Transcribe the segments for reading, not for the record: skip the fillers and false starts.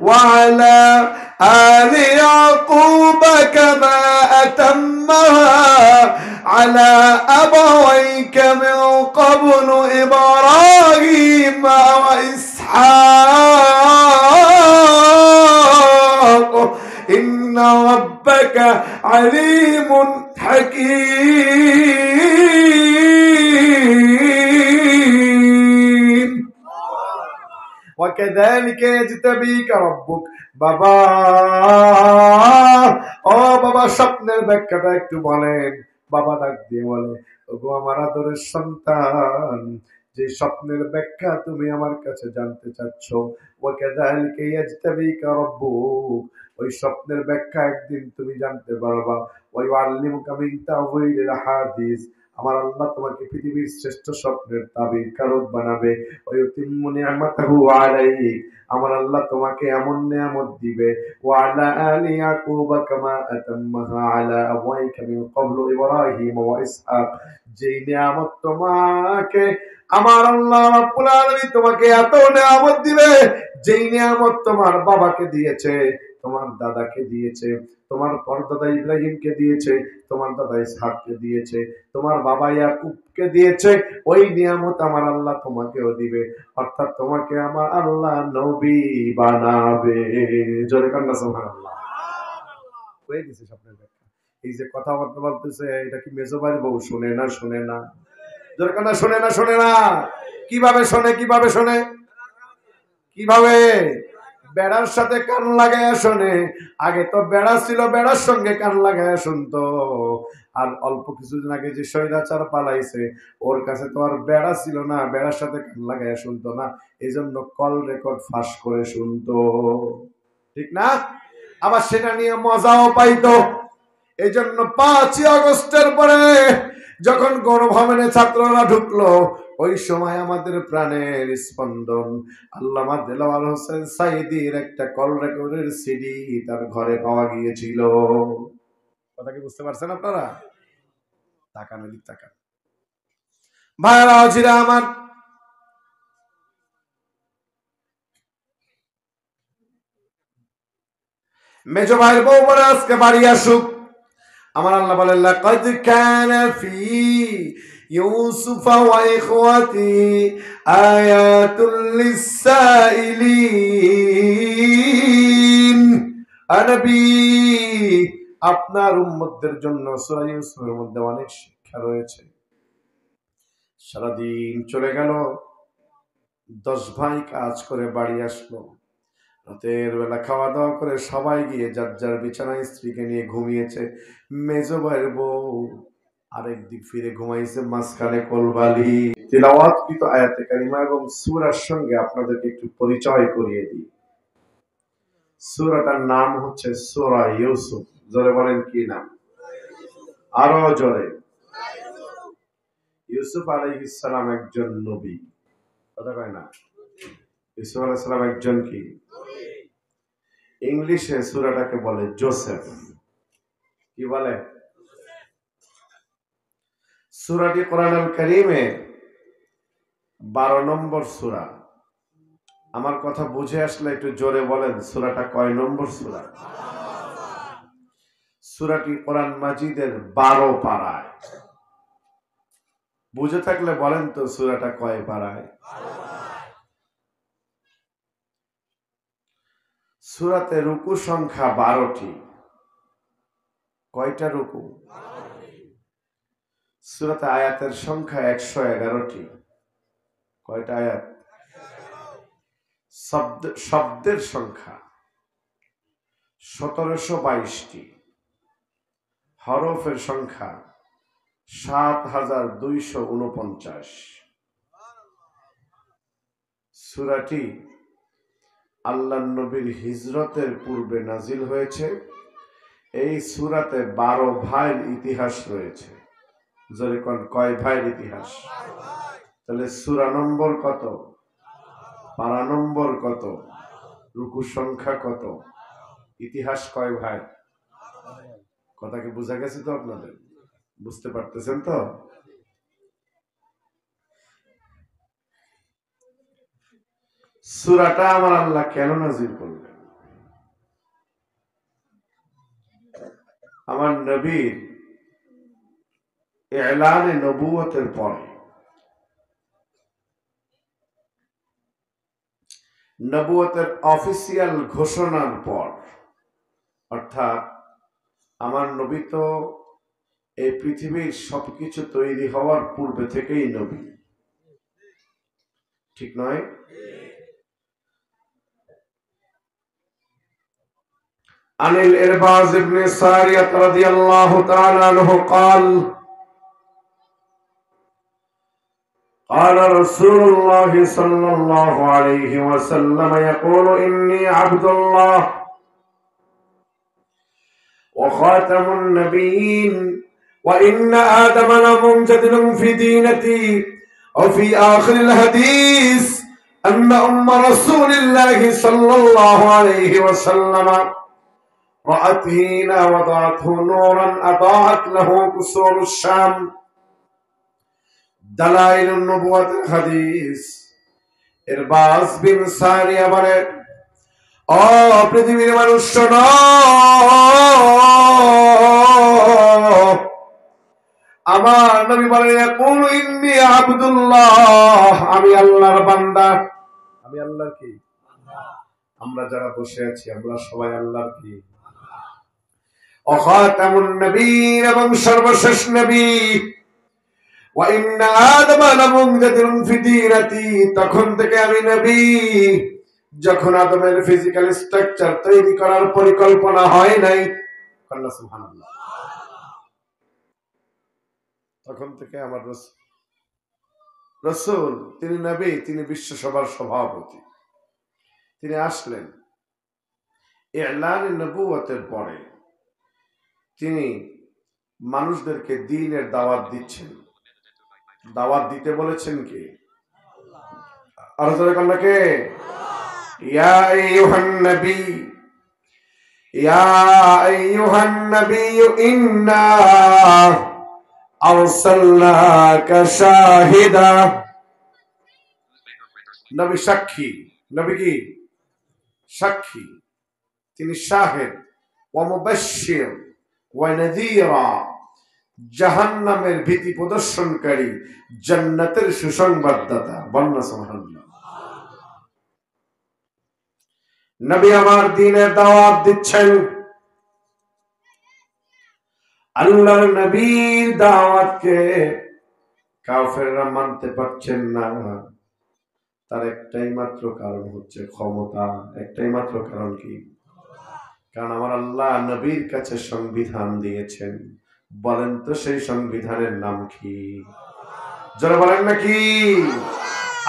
وعلى آل يعقوب كما أتمها على أبويك من قبل إبراهيم وإسحاق إن ربك عليم حكيم وكذلك يجتبيك ربك বাবা ও বাবা স্বপ্নের ব্যাখ্যাটা একটু বলেন। বাবা ডাক দিয়ে বলে, ওগো আমার আদরের সন্তান, যে স্বপ্নের ব্যাখ্যা তুমি আমার কাছে জানতে চাচ্ছ, ওয়াকাযালিকা ইয়াজতাবিকা রাব্বুক, ওই স্বপ্নের ব্যাখ্যা একদিন তুমি জানতে পারবা। ওয়া ইউআল্লিমুকা মিন তাওয়িলিল হাদিস, আমার আল্লাহ তোমাকে পৃথিবীর শ্রেষ্ঠ স্বপ্নের তাবির কারক বানাবে। ওয়া ইউতিম্মু নি'মাতাহু আলাইক, আমার আল্লাহ তোমাকে এমন নিয়ামত দিবে। ওয়া আলা আলি ইয়াকুব কামা আতাম্মাহা আলা আবওয়াইকা মিন ক্বাবলু ইব্রাহিম ওয়া ইসহাক, যেই নিয়ামত তোমাকে আমার আল্লাহ রাব্বুল আলামিন তোমাকে এত নিয়ামত দিবে, যেই নিয়ামত তোমার বাবাকে দিয়েছে, তোমার দাদাকে দিয়েছে, তোমার পরদাদা ইব্রাহিমকে দিয়েছে, তোমার দাদা ইসহাককে দিয়েছে, তোমার বাবা ইয়াকুবকে দিয়েছে, ওই নিয়ামত আমার আল্লাহ তোমাকেও দিবে। অর্থাৎ তোমাকে আমার আল্লাহ নবী বানাবে। জোরে কান্না সুবহানাল্লাহ। কই দিছে স্বপ্নের ব্যাখ্যা। এই যে কথাবার্তা বলতেছে, এটা কি মেজবাইর বউ শুনে না? শুনে না? জোরে কান্না, শুনে না? শুনে না? কিভাবে শোনে? কিভাবে শোনে? কিভাবে? বেড়ার সাথে কান লাগাইয়া শোনে। আগে তো বেড়া ছিল, বেড়ার সঙ্গে কান লাগাইয়া শুনতো। আর অল্প কিছুদিন আগে যে স্বৈরাচার পালাইছে, ওর কাছে তো আর বেড়া ছিল না, বেড়ার সাথে কান লাগাইয়া শুনতো না, এই জন্য কল রেকর্ড ফাঁস করে শুনতো, ঠিক না? আবার সেটা নিয়ে মজাও পাইতো। এই জন্য 5ই আগস্টের পরে যখন গণভবনে ছাত্ররা ঢুকলো, ওই সময় আমাদের প্রাণের স্পন্দন আল্লামা দেলাওয়ার হোসেন সাইদির একটা কল রেকর্ডের সিডি তার ঘরে পাওয়া গিয়েছিল। কথা কি বুঝতে পারছেন আপনারা? তাকান, এদিক তাকান ভাইরা আজিরা আমার। মেজো ভাইয়ের বউ বলে আজকে বাড়ি আসুক। আমার আল্লাহ বলেন, লাকাদ কানা ফি ইউসুফ ওয়া ইখওয়াতি আয়াতুল লিসাইলিন। নবী, আপনার উম্মতদের জন্য সূরা ইউসুফের মধ্যে অনেক শিক্ষা রয়েছে। সারাদিন চলে গেল, 10 ভাই কাজ করে বাড়ি আসলো। রাতের বেলা খাওয়া দাওয়া করে সবাই গিয়ে যার যার বিছানায় স্ত্রীকে নিয়ে ঘুমিয়েছে। মেজো ভাইয়ের বউ আরেক দিক ফিরে ঘুমাইছে, মাঝখানে কোলবালি। তিলাওয়াতকৃত আয়াতে কারিমা এবং সূরার সঙ্গে আপনাদেরকে একটু পরিচয় করিয়ে দিই। সূরাটার নাম হচ্ছে সূরা ইউসুফ। জোরে বলেন কি নাম? আরো জোরে। ইউসুফ আলাইহিস সালাম একজন নবী। কথা কয় না? ইউসুফ আলাইহিস সালাম একজন কি? ইংলিশে সূরাটাকে বলে জোসেফ। কি বলে? সূরাটি কোরআনুল কারীমে 12 নম্বর সূরা। আমার কথা বুঝে আসলে একটু জোরে বলেন, সূরাটা কয় নম্বর সূরা? সূরাটি কোরআন মাজিদের 12 পারায়। বুঝে থাকলে বলেন তো সূরাটা কয় পারায়? সূরাতে রুকু সংখ্যা 12টি। কয়টা রুকু? সূরাতে আয়াতের সংখ্যা 111টি। কয়টা আয়াত? শব্দের সংখ্যা 1722টি। হরফের সংখ্যা 7249। সূরাটি আল্লাহর নবীর হিজরতের পূর্বে নাজিল হয়েছে। এই সূরাতে 12 ভাইয়ের ইতিহাস রয়েছে। জোরে কোন, কয় ভাইয়ের ইতিহাস? তাহলে সূরা নম্বর কত? পারা নম্বর কত? রুকু সংখ্যা কত? ইতিহাস কয় ভাই? কথা কি বোঝা গেছে তো আপনাদের? বুঝতে পারতেছেন তো? সূরাটা আমার আল্লাহ কেন নাজিল করলেন? আমার নবীর এলানে নবুয়তের পরে, নবুয়তের অফিসিয়াল ঘোষণার পর, অর্থাৎ আমার নবী তো এই পৃথিবীর সবকিছু তৈরি হওয়ার পূর্বে থেকেই নবী, ঠিক নয়? عن الإرباز بن سارية رضي الله تعالى عنه قال قال رسول الله صلى الله عليه وسلم يقول إني عبد الله وخاتم النبيين وإن آدم لمنجدل في دينتي وفي آخر الحديث أن أم رسول الله صلى الله عليه وسلم رأت حين وضعته نورا أضاءت له قصور الشام دلائل النبوة الحديث ইরবাজ বিন সারিয়া বলে, ও পৃথিবীর মানুষ শোনো, আমার নবী বলে, ইয়াকুল ইন্নী আব্দুল্লাহ, আমি আল্লাহর বান্দা। আমি আল্লাহর কি? আমরা যারা বসে আছি আমরা সবাই আল্লাহর কি? ও খাতামুন নবীন, এবং সর্বশেষ নবী। ওয়া ইন্না আদম লামুনজাদিরুন ফি দীনাতি, তখন থেকে আমি নবী যখন আদমের ফিজিক্যাল স্ট্রাকচার তৈরি করার পরিকল্পনা হয় নাই, আল্লাহ সুবহানাল্লাহ, তখন থেকে আমার রাসূল, তিনি নবী, তিনি বিশ্ব সভার সভাপতি, তিনি আসলেন ইলানে নবুয়তের পরে। তিনি মানুষদেরকে দ্বীনের দাওয়াত দিচ্ছেন। দাওয়াত দিতে বলেছেন কে? আর জোরে বলেন কে? ইয়া আইয়ুহান নবী, ইয়া আইয়ুহান নবী ইন্না আরসালনাকা শাহিদা। নবী সাক্ষী, নবী কি? সাক্ষী, তিনি শাহিদ, ওয়া মুবাশশির ওয়া নাযীরা, জাহান্নামের ভীতি প্রদর্শনকারী, জান্নাতের সুসংবাদদাতা। বন্না সুবহানাল্লাহ। নবী আমার দ্বীনের দাওয়াত দিচ্ছেন। আল্লাহর নবীর দাওয়াতকে কাফেররা মানতে পারছেন না। তার একটাই মাত্র কারণ হচ্ছে ক্ষমতা। একটাই মাত্র কারণ কি? কারণ আমার আল্লাহ নবীর কাছে সংবিধান দিয়েছেন। বলেন তো সেই সংবিধানের নাম কি? যারা বলেন নাকি?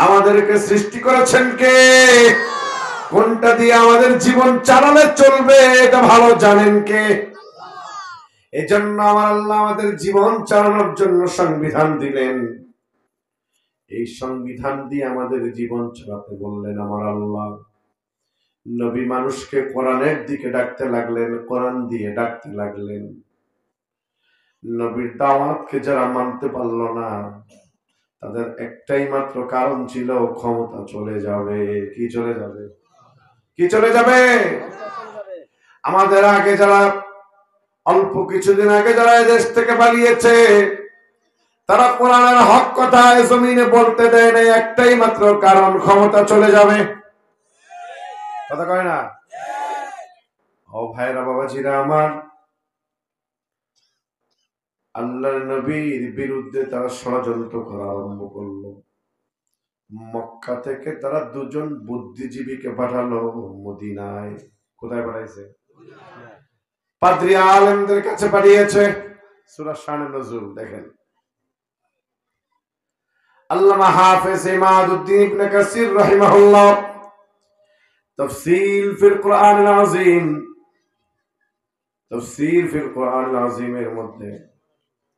আমাদেরকে সৃষ্টি করেছেন কে? কোনটা দিয়ে আমাদের জীবন চালালে চলবে এটা ভালো জানেন কে? এজন্য আমার আল্লাহ আমাদের জীবন চালানোর জন্য সংবিধান দিলেন। এই সংবিধান দিয়ে আমাদের জীবন চালাতে বললেন আমার আল্লাহ। নবী মানুষকে কোরআনের দিকে ডাকতে লাগলেন, কোরআন দিয়ে ডাকতে লাগলেন। নবীর দাওয়াতকে যারা মানতে পারল না, তাদের একটাই মাত্র কারণ ছিল, ক্ষমতা চলে যাবে। কি চলে যাবে? কি চলে যাবে? আমাদের আগে যারা, অল্প কিছুদিন আগে যারা দেশ থেকে পালিয়েছে, তারা কোরআনের হক কথা জমিনে বলতে দেয় না, একটাই মাত্র কারণ, ক্ষমতা চলে যাবে। কথা কয় না? ও ভাইরা, বাবাজিরা আমার, আল্লাহর নবীর বিরুদ্ধে তারা ষড়যন্ত্র করা আরম্ভ করলো। মক্কা থেকে তারা দুজন বুদ্ধিজীবীকে পাঠালো মদিনায়। কোথায় পাঠাইছে? পাদ্রী আলেমদের কাছে পাঠিয়েছে। সূরা শানে নজুল দেখেন। আল্লামা হাফেজ ইমাদউদ্দিন ইবনে কাসির রাহিমাহুল্লাহ তাফসীর ফিল কুরআনিল আযীম, তাফসীর ফিল কুরআনিল আযীমের মধ্যে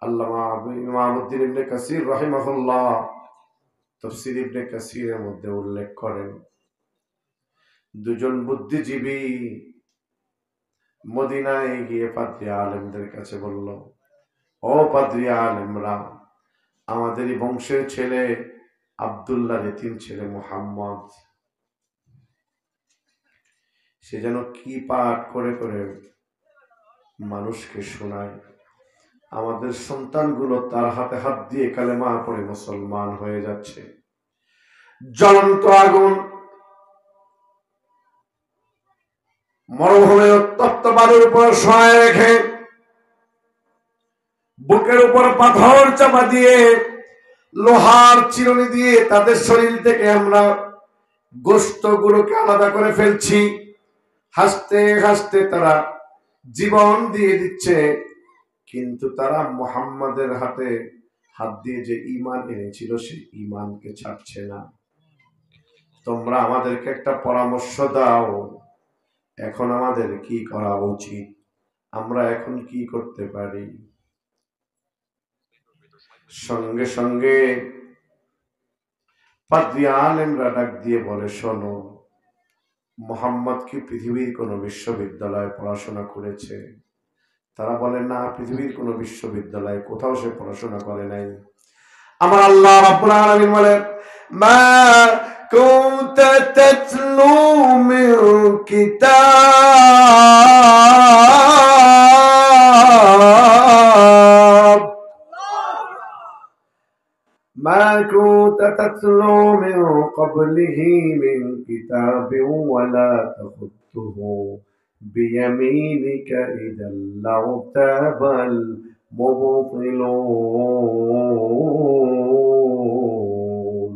আল্লামা ইমামউদ্দিন ইবনে কাসির রাহিমাহুল্লাহ তাফসীর ইবনে কাসিরের মধ্যে উল্লেখ করেন, দুজন বুদ্ধিজীবী মদিনায় গিয়ে পাদ্রী আলেমদের কাছে বলল, ও পাদ্রী আলেমরা, আমাদেরই বংশের ছেলে আব্দুল্লাহ, তিন ছেলে মুহাম্মদ, সে যেন কি পাঠ করে করে মানুষকে শোনায়। আমাদের সন্তানগুলো তার হাতে হাত দিয়ে কালেমা পড়ে মুসলমান হয়ে যাচ্ছে। জ্বলন্ত আগুন, মরুভূমির উত্তপ্ত বালুর উপর শোয়ায় রেখে বুকের উপর পাথর চাপা দিয়ে লোহার চিরুনি দিয়ে তাদের শরীর থেকে আমরা গোশত গুলোকে আলাদা করে ফেলছি। হাসতে হাসতে তারা জীবন দিয়ে দিচ্ছে, কিন্তু তারা মুহাম্মাদের হাতে হাত দিয়ে যে ঈমান এনেছিল সেই ঈমানকে ছাড়ছে না। তোমরা আমাদেরকে একটা পরামর্শ দাও, এখন আমাদের কি করা উচিত? আমরা এখন কি করতে পারি? সঙ্গে সঙ্গে পাদ্রী আলেমরা ডাক দিয়ে বলে, শোনো, মুহাম্মদ কি পৃথিবীর কোন বিশ্ববিদ্যালয়ে পড়াশোনা করেছে? তারা বলে, না, পৃথিবীর কোন বিশ্ববিদ্যালয়ে কোথাও সে পড়াশোনা করে নাই। আমার আল্লাহ রাব্বুল আলামিন বলে, মা কুনতা তাতলু মিন কিতাব মা কুনতা তাতলু মিন ক্বাবলিহি মিন কিতাবিন ওয়ালা তাখুতুহু বিয়ামিনিকা ইযাল লাউতাবাল মুবতিলুন।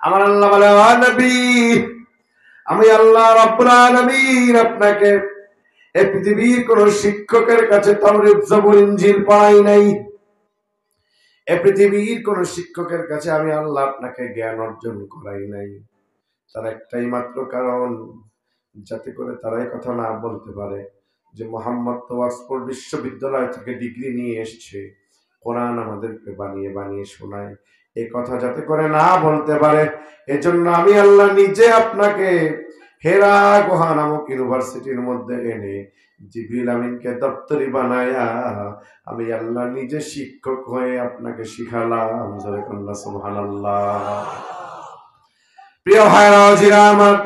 আমার আল্লাহ বলে, ও নবী, আমি আল্লাহ রাব্বুল আলামিন আপনাকে এই পৃথিবীর কোন শিক্ষকের কাছে তাওরাত জবুর ইনজিল পড়াই নাই। এই পৃথিবীর কোন শিক্ষকের কাছে আমি আল্লাহ আপনাকে জ্ঞান অর্জন করাই নাই। তার একটাই মাত্র কারণ, যাতে করে তারাই কথা না বলতে পারে যে মুহাম্মদ তো অক্সফোর্ড বিশ্ববিদ্যালয় থেকে ডিগ্রি নিয়ে এসছে, কোরআন আমাদেরকে বানিয়ে বানিয়ে শোনায়। এই কথা যাতে করে না বলতে পারে, এজন্য আমি আল্লাহ নিজে আপনাকে হেরা গুহা নামক ইউনিভার্সিটির মধ্যে এনে জিবরিল আমিনকে দপ্তরি বানায়া আমি আল্লাহ নিজে শিক্ষক হয়ে আপনাকে শিখালাম। সুবহানাল্লাহ। প্রিয় ভাইরা জিরা আমার,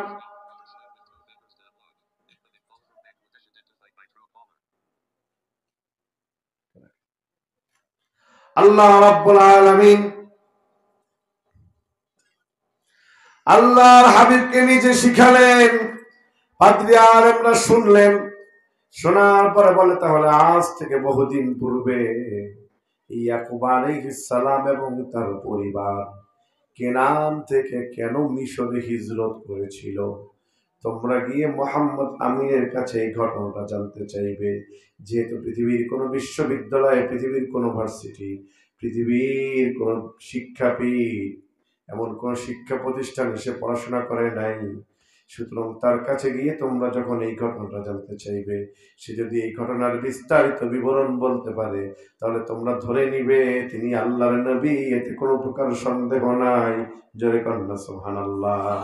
আল্লাহ রাব্বুল আলামিন আল্লাহর হাবিবকে নিজে শিখালেন। পাদ্রী আলেমরা শুনলেন, শোনার পরে বলে, তাহলে আজ থেকে বহুদিন পূর্বে ইয়াকুব আলাইহিস সালাম এবং তার পরিবার কেনান থেকে কেন মিশরে হিজরত করেছিল? তোমরা গিয়ে মোহাম্মদ আমিনের কাছে এই ঘটনাটা জানতে চাইবে। যেহেতু পৃথিবীর কোন বিশ্ববিদ্যালয়, পৃথিবীর কোন ভার্সিটি, পৃথিবীর কোন শিক্ষাপীঠ, এমন কোন শিক্ষা প্রতিষ্ঠান এসে পড়াশোনা করে নাই, সুতরাং তার কাছে গিয়ে তোমরা যখন এই ঘটনাটা জানতে চাইবে, সে যদি এই ঘটনার বিস্তারিত বিবরণ বলতে পারে, তাহলে তোমরা ধরে নিবে তিনি আল্লাহর নবী, এতে কোনো প্রকার সন্দেহ নাই। জোরে কন্যা সুবহানাল্লাহ।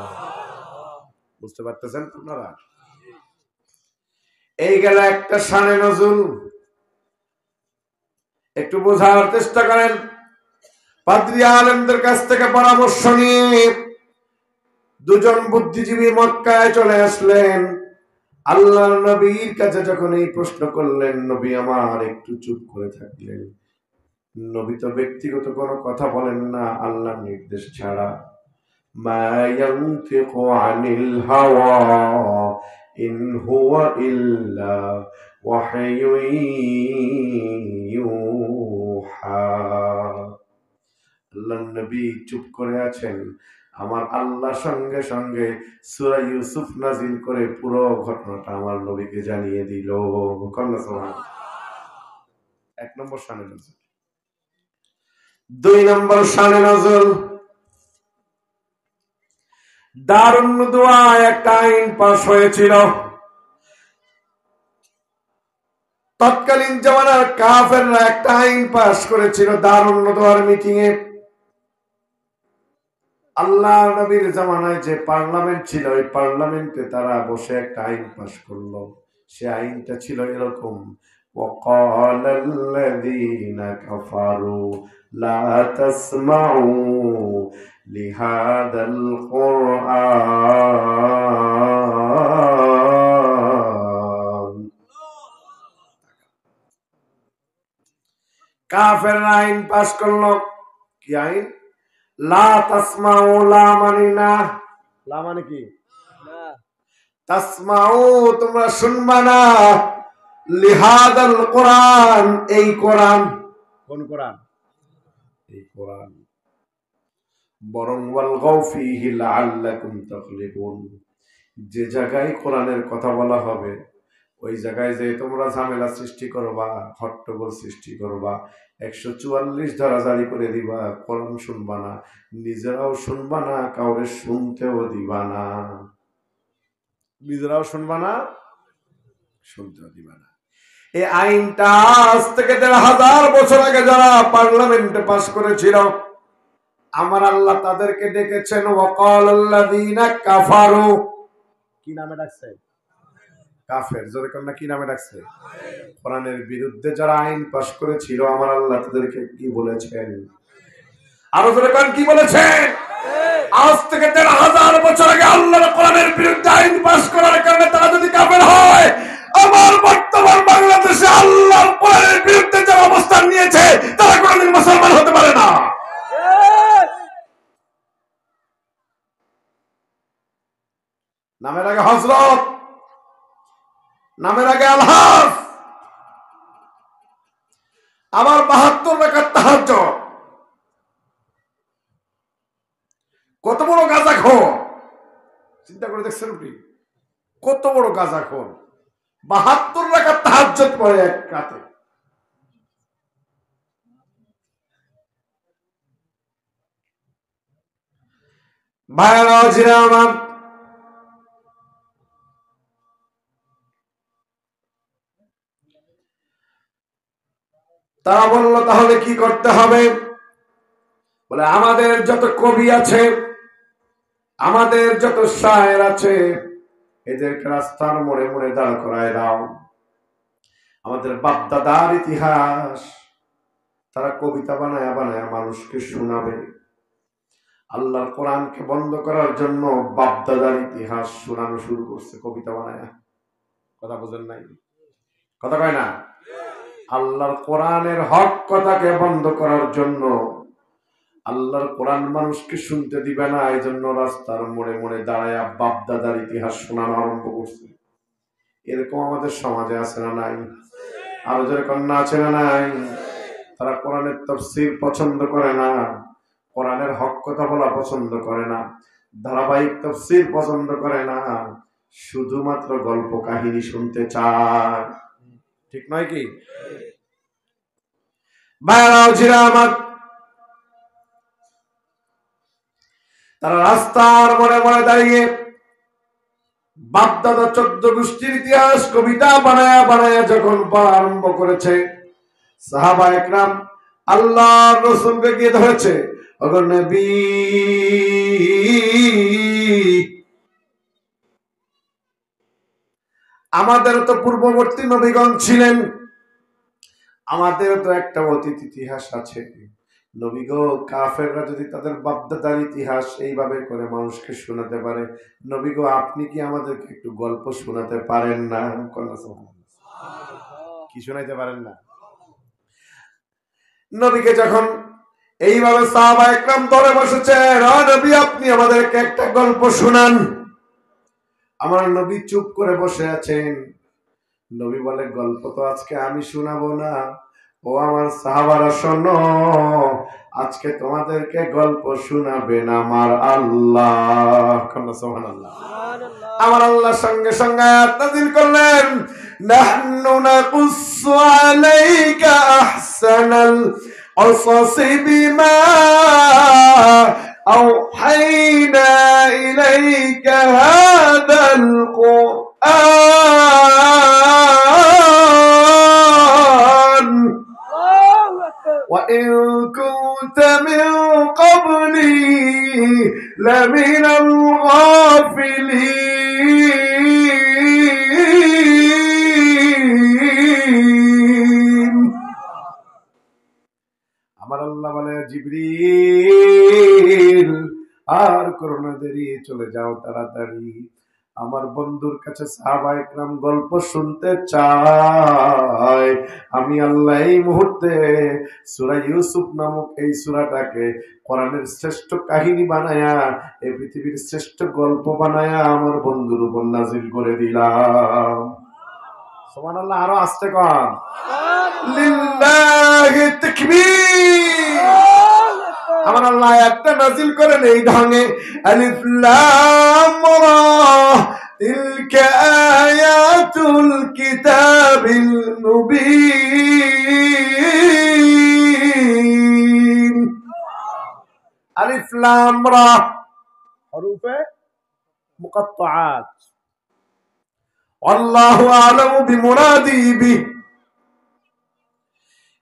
বুঝতে পারতেছেন আপনারা? এই গেল একটা শানে নজুল। একটু বোঝার চেষ্টা করেন। পাদ্রী আলেমদের কাছ থেকে পরামর্শ নিয়ে দুজন বুদ্ধিজীবী মক্কায় চলে আসলেন। আল্লাহর নবীর কাছে যখন এই প্রশ্ন করলেন, নবী আমার একটু চুপ করে থাকলেন। নবী তো ব্যক্তিগত কোনো কথা বলেন না আল্লাহর নির্দেশ ছাড়া। মা ইয়ানতিকু আনিল হাওয়া ইন হুয়া ইল্লা ওয়াহয়ুন ইউহা। আল্লাহর নবী চুপ করে আছেন, আমার আল্লাহ সঙ্গে সঙ্গে সূরা ইউসুফ নাজিল করে পুরো ঘটনাটা আমার নবীকে জানিয়ে দিল। এক নম্বর শানে নজুল। দুই নম্বর শানে নজুল, দারুন নুদওয়ায় একটা আইন পাস হয়েছিল। তৎকালীন জামানার কাফেররা একটা আইন পাস করেছিল দারুন নুদওয়ার মিটিং এ। আল্লাহ নবীর জামানায় যে পার্লামেন্ট ছিল, ওই পার্লামেন্টে তারা বসে একটা আইন পাস করলো। সে আইনটা ছিল এরকম, وقال الذين كفروا لا تسمعوا لهذا القرآن কাফের আইন পাস করলো। কি আইন? লা তাসমাউ, লা মানে না, লা মানে কি? তাসমাউ তোমরা শুনবা না, লিহাদাল কোরআন এই কোরআন। কোন কোরআন? এই কোরআন। বরং ওয়ালগাউ ফীহি লাআল্লাকুম তাগলিবুন, যে জায়গায় কোরআনের কথা বলা হবে ওই জায়গায় যে তোমরা ঝামেলা সৃষ্টি করবা, হট্টগোল সৃষ্টি করবা, 144 ধারা জারি করে দিবা, কোরআন শুনবা না, নিজেরাও শুনবা না, কাউরে শুনতেও দিবা না। নিজেরাও শুনবা না, শুনতেও দিবা না। এই আইনটা আজ থেকে 1500 বছর আগে যারা পার্লামেন্টে পাস করেছিল, আমার আল্লাহ তাদেরকে ডেকেছেন ওয়াকালাল্লাযীনা কাফারু। কি নামে ডাকছে? কাফের। জোরে কর না, কি নামে ডাকছে? কোরআনের বিরুদ্ধে যারা আইন পাস করেছিল, আমার আল্লাহ তাদেরকে কি বলেছেন? আরো জোরে কর, কি বলেছেন? আজ থেকে 1500 বছর আগে আল্লাহর কোরআনের বিরুদ্ধে আইন পাস করার কারণে তারা যদি কাফের হয়, আমার বর্তমান বাংলাদেশে আল্লাহর কোরআনের বিরুদ্ধে যারা অবস্থান নিয়েছে তারা কোনদিন মুসলমান হতে পারে না। নামের আগে হযরত, নামের আগে আলহাজ, আবার 72 রাকাত তাহাজ্জুদ। কত বড় গাঁজাখোর! চিন্তা করে দেখছেন আপনি? কত বড় গাঁজাখোর! 72 রাকাত তাহাজ্জুদ পড়ে এক রাতে। ভাইরা জিরা আমার, তারা বলল তাহলে কি করতে হবে? বলে আমাদের যত কবি আছে, আমাদের যত শায়ের আছে, এদেরকে রাস্তার মোড়ে মোড়ে দাঁড় করায় দাও। আমাদের বাপদাদার ইতিহাস তারা কবিতা বানায়া বানায়া মানুষকে শোনাবে। আল্লাহর কোরআনকে বন্ধ করার জন্য বাপদাদার ইতিহাস শোনানো শুরু করছে কবিতা বানায়া। কথা বুঝেন নাই? কথা কয় না? আল্লাহর কোরআনের হক কথাকে বন্ধ করার জন্য, আল্লাহর কোরআন মানুষকে শুনতে দিবে না, এই জন্য রাস্তার মোড়ে মোড়ে দাঁড়ায়া বাপদাদার ইতিহাস শোনানো আরম্ভ করছে। এরকম আমাদের সমাজে আছে না নাই? আরো যারা কন্যা আছে না নাই? তারা কোরআনের তাফসীর পছন্দ করে না, কোরআনের হক কথা বলা পছন্দ করে না, ধারাবাহিক তাফসীর পছন্দ করে না, শুধুমাত্র গল্প কাহিনী শুনতে চায়। ঠিক নয় কি? ভাইরাও জিরা আমার, তারা রাস্তার মোড়ে মোড়ে দাঁড়িয়ে বাপদাদা 14 গোষ্ঠীর ইতিহাস কবিতা বানায়া বানায়া যখন আরম্ভ করেছে, সাহাবা একরাম আল্লাহর রাসূলকে গিয়ে ধরেছে, ওগো নবী, আমাদের তো পূর্ববর্তী নবীগণ ছিলেন, আমাদের তো একটা অতীত ইতিহাস আছে। নবী গো, কাফেররা যদি তাদের বাপদাদার ইতিহাস এইভাবে করে মানুষকে শোনাতে পারে, নবী গো আপনি কি আমাদেরকে একটু গল্প শোনাতে পারেন না? কি শোনাইতে পারেন না? নবীকে যখন এইভাবে সাহাবা একরাম ধরে বসেছে, নবী আপনি আমাদেরকে একটা গল্প শোনান। আমার নবী চুপ করে বসে আছেন। নবী বলে, গল্প তো আজকে আমি শোনাবো না, ও আমার সাহাবারা শোনো, আজকে তোমাদেরকে গল্প শোনাবেন আমার আল্লাহ। সুবহানাল্লাহ। আমার আল্লাহ সঙ্গে সঙ্গে আয়াত নাযিল করলেন, নাহনু নাকুসসু আলাইকা আহসানাল কসাসি বিমা আওহাইনা ইলাইকা হাদাল কুরআন وإن كنت من قبلي لمن الغافلين। আমার আল্লাহ বলে, জিবরিল আর করোনা দেরি, চলে যাও তাড়াতাড়ি, আমার বন্ধুর কাছে সাহাবায়ে কেরাম গল্প শুনতে চায়। আমি আল্লাহ এই মুহূর্তে সূরা ইউসুফ নামক এই সূরাটাকে কোরআনের শ্রেষ্ঠ কাহিনী বানায়া, এই পৃথিবীর শ্রেষ্ঠ গল্প বানায়া আমার বন্ধুর উপর নাজিল করে দিলাম। সুবহানাল্লাহ। আরো আস্তে কর, লিল্লাহি তাকবীর। আমার আল্লাহ একটা নাজিল করেন এই ঢঙে, আলিফ লাম রা তিলকা আয়াতুল কিতাবিল মুবিন। আলিফ লাম রা হরফে মুকাত্তাআত। আল্লাহু আ'লামু বিমুরাদি বিহি।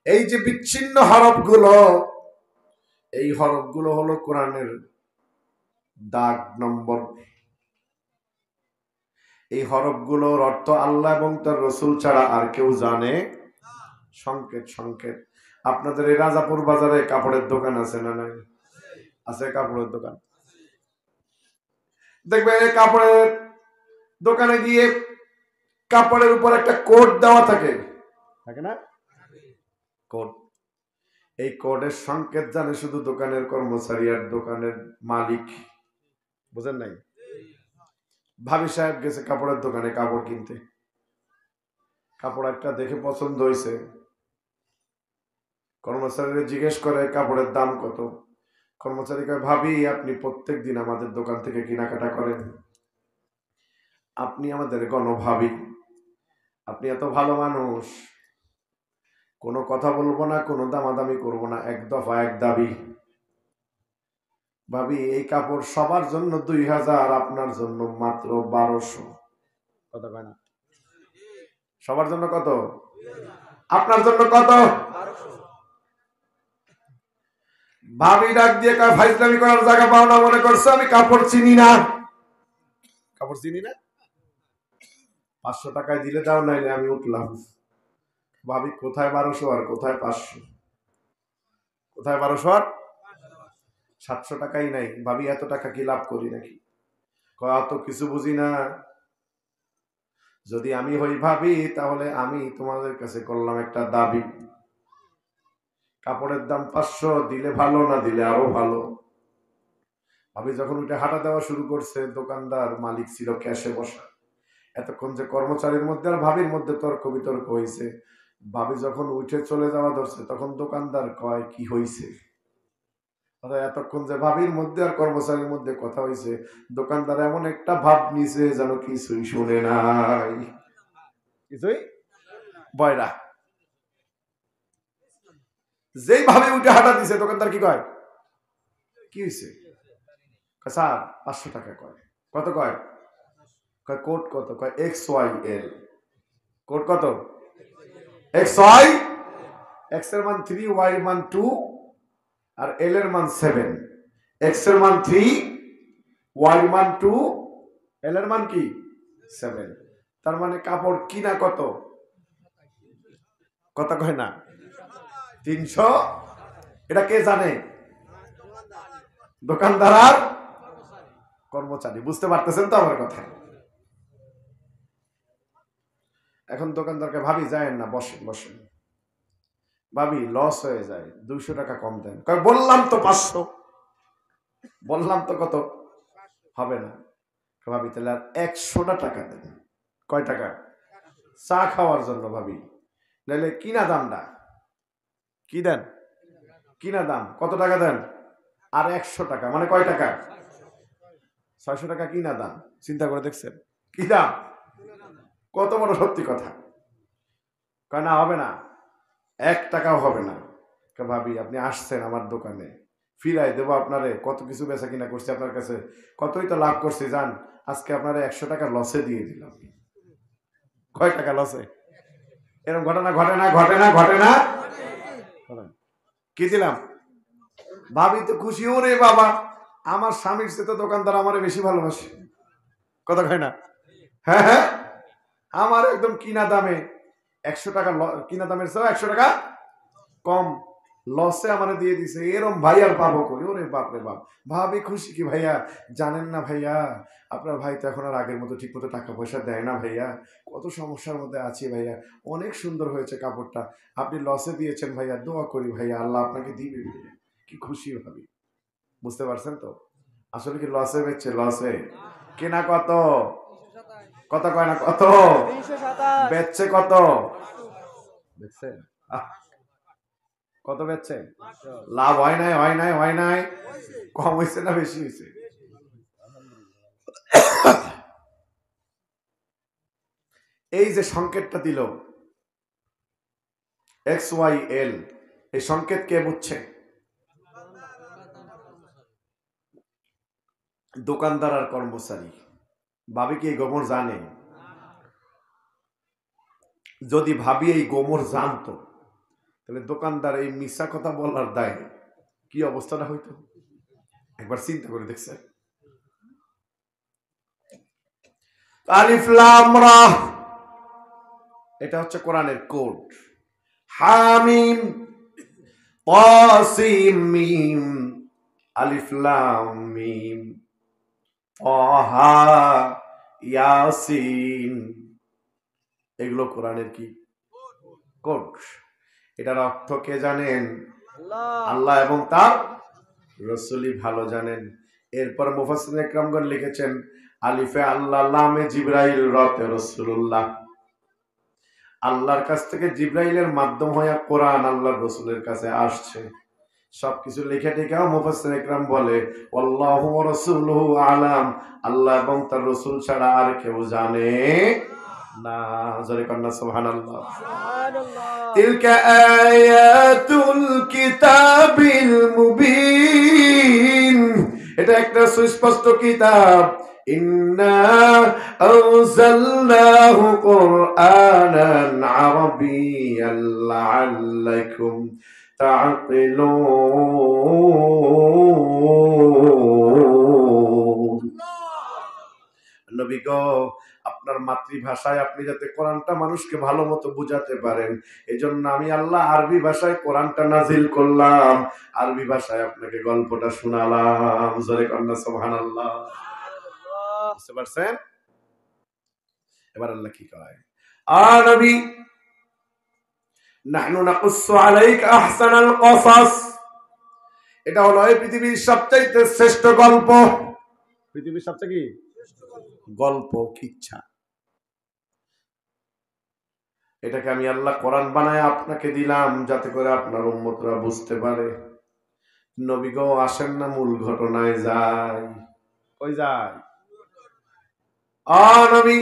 এই যে বিচ্ছিন্ন হরফগুলো, এই হরফগুলো হলো কোরআনের দাগ নম্বর। এই হরফগুলোর অর্থ আল্লাহ এবং তার রাসূল ছাড়া আর কেউ জানে। সংকেত সংকেত। আপনাদের এই রাজাপুর বাজারে কাপড়ের দোকান আছে না নাই? আছে কাপড়ের দোকান। দেখবেন এই কাপড়ের দোকানে গিয়ে কাপড়ের উপর একটা কোড দেওয়া থাকে, থাকে না? কোড। এই কোডের সংকেত জানে শুধু দোকানের কর্মচারী আর দোকানের মালিক। বুঝেন নাই? ভাবি সাহেব গেছে কাপড়ের দোকানে কাপড় কিনতে, কাপড় একটা দেখে পছন্দ হয়েছে, কর্মচারীরা জিজ্ঞেস করে কাপড়ের দাম কত। কর্মচারী কয়, ভাবি আপনি প্রত্যেক দিন আমাদের দোকান থেকে কেনাকাটা করেন, আপনি আমাদের গণভাবি, আপনি এত ভালো মানুষ, কোনো কথা বলবো না, কোনো দামাদামি করবো না, এক দফা এক দাবি। ভাবি এই কাপড় সবার জন্য 2000, আপনার জন্য মাত্র 1200। কত কয় না? সবার জন্য কত? আপনার জন্য কত? ভাবি ডাক দিয়ে কয়, ফাইজলামি করার জায়গা পাও না মনে করছো আমি কাপড় চিনি না? কাপড় চিনি না? 500 টাকায় দিলে দাও, নাইলে আমি উঠলাম। ভাবি কোথায় 1200 আর কোথায় 500? কোথায় 1200 আর 700 টাকাই নাই। ভাবি এত টাকা কি লাভ করি নাকি? কয় অত কিছু বুঝি না, যদি আমি হই ভাবি তাহলে আমি তোমাদের কাছে করলাম একটা দাবি, কাপড়ের দাম 500, দিলে ভালো, না দিলে আরো ভালো। ভাবি যখন ওইটা হাঁটা দেওয়া শুরু করছে, দোকানদার মালিক ছিল ক্যাশে বসা। এতক্ষণ যে কর্মচারীর মধ্যে আর ভাবির মধ্যে তর্ক বিতর্ক হয়েছে, ভাবি যখন উঠে চলে যাওয়া ধরছে তখন দোকানদার কয় কি হয়েছে। এতক্ষণ যে ভাবির মধ্যে আর কর্মচারীর মধ্যে কথা হয়েছে, দোকানদার এমন একটা ভাব নিছে যেন কিছুই শুনে নাই, কিছুই বয়রা। যেই ভাবে উঠে হাঁটা দিছে, দোকানদার কি কয়, কি হয়েছে? স্যার 500 টাকা। কয় কত? কয় কোড কত? কয় XYL। কোড কত? XY। X এর মান 3, Y এর মান 2 আর L এর মান 7। X এর মান 3, Y এর মান 2, L এর মান কি 7। তার মানে কাপড় কিনা কত? কত কয় না? 300। এটা কে জানে? দোকানদার আর কর্মচারী। বুঝতে পারতেছেন তো আমার কথা? এখন দোকানদারকে ভাবি যায়েন না, বসেন বসেন। ভাবি লস হয়ে যায়, 200 টাকা কম দেন। বললাম তো 500, বললাম তো কত হবে না। ভাবি তাহলে আর 100 টাকা দেন। কয় টাকা? চা খাওয়ার জন্য ভাবি, নাহলে কিনা দামটা কি দেন? কিনা দাম কত টাকা দেন? আর 100 টাকা, মানে কয় টাকা? 600 টাকা কিনা দাম। চিন্তা করে দেখছেন কি দাম? কত বড় সত্যি কথা। কয় না হবে না, 1 টাকাও হবে না। ভাবি আপনি আসছেন আমার দোকানে, ফিরাই দেবো আপনারে, কত কিছু বেচা কিনা করছি আপনার কাছে, কতই তো লাভ করছি জান, আজকে আপনারা 100 টাকা লসে দিয়ে দিলাম। কয় টাকা লসে? এরকম ঘটনা ঘটে না? ঘটে না? ঘটে না? কি দিলাম? ভাবি তো খুশি, ওরে বাবা আমার স্বামীর চেয়ে তো দোকানদার আমারে বেশি ভালোবাসে। কথা কয় না? হ্যাঁ হ্যাঁ, আমার একদম কিনা দামে 100 টাকা, কিনা দামের চেয়ে 100 টাকা কম লসে আমারে দিয়ে দিছে। এরম ভাই আর পাবো কই? ওরে বাপ রে বাপ। ভাবি খুশি কি ভাইয়া জানেন না ভাইয়া, আপনার ভাই তো এখন আর আগের মতো ঠিক মতো টাকা পয়সা দেয় না ভাইয়া, কত সমস্যার মধ্যে আছি ভাইয়া, অনেক সুন্দর হয়েছে কাপড়টা, আপনি লসে দিয়েছেন ভাইয়া, দোয়া করি ভাইয়া আল্লাহ আপনাকে দিবে ভাইয়া। কি খুশি ভাবি, বুঝতে পারছেন তো? আসলে কি লসে বেচছে? লসে কেনা কত? কত কয় না কত বেচছে? কত বেচছে? কত বেচছে? লাভ হয় নাই? হয় নাই? হয় নাই? কম হয়েছে না বেশি হয়েছে? এই যে সংকেতটা দিল XYL, এই সংকেত কে বুঝছে? দোকানদার আর কর্মচারী। ভাবি কি এই গোমর জানে? যদি ভাবি এই গোমর জানতো তাহলে দোকানদার এই মিথ্যা কথা বলার দায় কি অবস্থাটা হইতো একবার চিন্তা করে দেখছেন? আলিফ লাম রা, এটা হচ্ছে কোরআনের কোড। হামিম তাসিম মিম, আলিফ লাম মিম, তাহা ইয়াসিন, এগুলো কোরআনের কি কোড। এটার অর্থ কে জানেন? আল্লাহ এবং তার রাসূলই ভালো জানেন। এরপর মুফাসসিরিন ইকরামগণ লিখেছেন আলিফে আল্লাহ, লামে জিবরাইল, রাতে রাসূলুল্লাহ। আল্লাহর কাছ থেকে জিবরাইলের মাধ্যম হয়ে কোরআন আল্লাহর রাসূলের কাছে আসছে। সবকিছু লিখে টিকাও মুফাসসিরিন ইকরাম বলে আল্লাহু ওয়া রাসূলুহু আলাম, আল্লাহ এবং তার রাসূল ছাড়া আর কেউ জানে না। জোরে কন্না সুবহানাল্লাহ। তিলকা আয়াতুল কিতাবিল মুবিন, এটা একটা সুস্পষ্ট কিতাব। ইন্না আনজালনাহু কুরআনান আরাবিয়্যান লাআল্লাকুম তা'কিলুন। নবী গো, আপনার মাতৃভাষায় আপনি যাতে কোরআনটা মানুষকে ভালো মতো বুঝাতে পারেন, এজন্য আমি আল্লাহ আরবি ভাষায় কোরআনটা নাজিল করলাম, আরবি ভাষায় আপনাকে গল্পটা শোনালাম। জোরে কন্না সুবহানাল্লাহ। বুঝতে পারছেন? এবার আল্লাহ কি কয়? আর নবী নাহনু নাকুসসু আলাইকা আহসানাল কসাস, এটা হলো এই পৃথিবীর সবচাইতে শ্রেষ্ঠ গল্প। পৃথিবীর সবচেয়ে কি গল্প, কিচ্ছা। এটাকে আমি আল্লাহ কোরআন বানায় আপনাকে দিলাম যাতে করে আপনার উম্মতরা বুঝতে পারে। নবী গো আসেন না মূল ঘটনায় যায়। কই যায়? নবী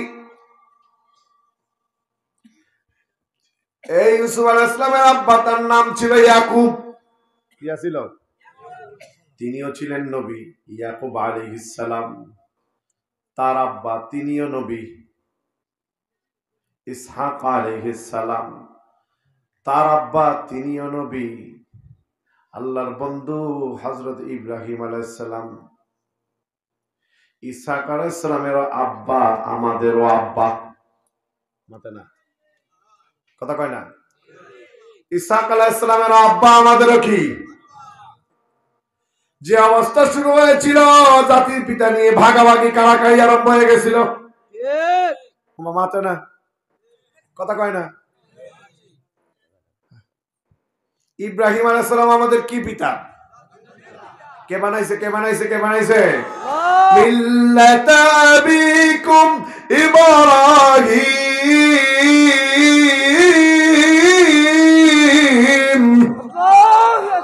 এই ইউসুফ আলাইহিস সালামের আব্বা, তার নাম ছিল ইয়াকুব। কি ছিল? তিনিও ছিলেন নবী। ইয়াকুব আলাইহিস সালাম, তার আব্বা তিনিও নবী। ইসহাক আলাইহিস সালাম, তার আব্বা তিনিও নবী। আল্লাহর বন্ধু হযরত ইব্রাহিম আলাইহিস সালাম, ইসহাক আলাইহিস সালামের আব্বা আমাদেরও আব্বা। মাতে না কথা কয় না? ইসহাক আলাইহিস সালামের আব্বা আমাদেরও কি? যে অবস্থা শুরু হয়েছিল জাতির পিতা নিয়ে ভাগাভাগি কারাকারি আরম্ভ হয়ে গেছিল, মাতে না কথা কয় না? ইব্রাহিম আলাইহিস সালাম আমাদের কি পিতা? কে বানাইছে? কে বানাইছে? কে বানাইছে? মিল্লাতা আবিকুম ইব্রাহিম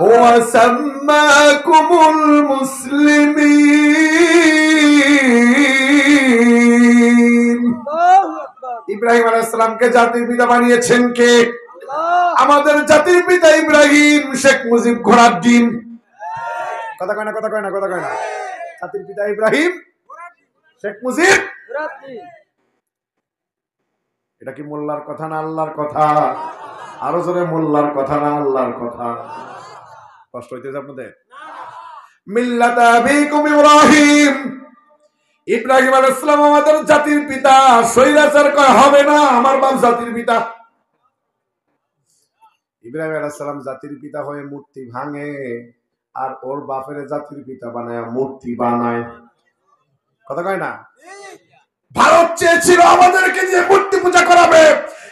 হুয়া সাম্মাকুমুল মুসলিমিন। ইব্রাহিম আলাইহিস সালামকে জাতির পিতা বানিয়েছেন কে? আমাদের জাতির পিতা ইব্রাহিম। শেখ মুজিব ঘোড়ার ডিম। কথা কয় না? কথা কয় না? কথা কয় না? জাতির পিতা ইব্রাহিম, শেখ মুজিব ঘোড়ার ডিম। এটা কি মোল্লার কথা না আল্লাহর কথা? আরো জোরে, মোল্লার কথা না আল্লাহর কথা? কষ্ট হইতেছে আপনাদের? মিল্লাতা আবিকুম ইব্রাহিম, ইব্রাহিম আলাইহিস সালাম আমাদের জাতির পিতা। স্বৈরাচার কয় হবে না, আমার বাপ জাতির পিতা। ইব্রাহিম আলাইহিস সালাম জাতির পিতা হয়ে মূর্তি ভাঙে, আর ওর বাপের জাতির পিতা বানায় মূর্তি বানায়। কথা কয় না? ভারত চেয়েছিল আমাদেরকে দিয়ে মূর্তি পূজা করাবে,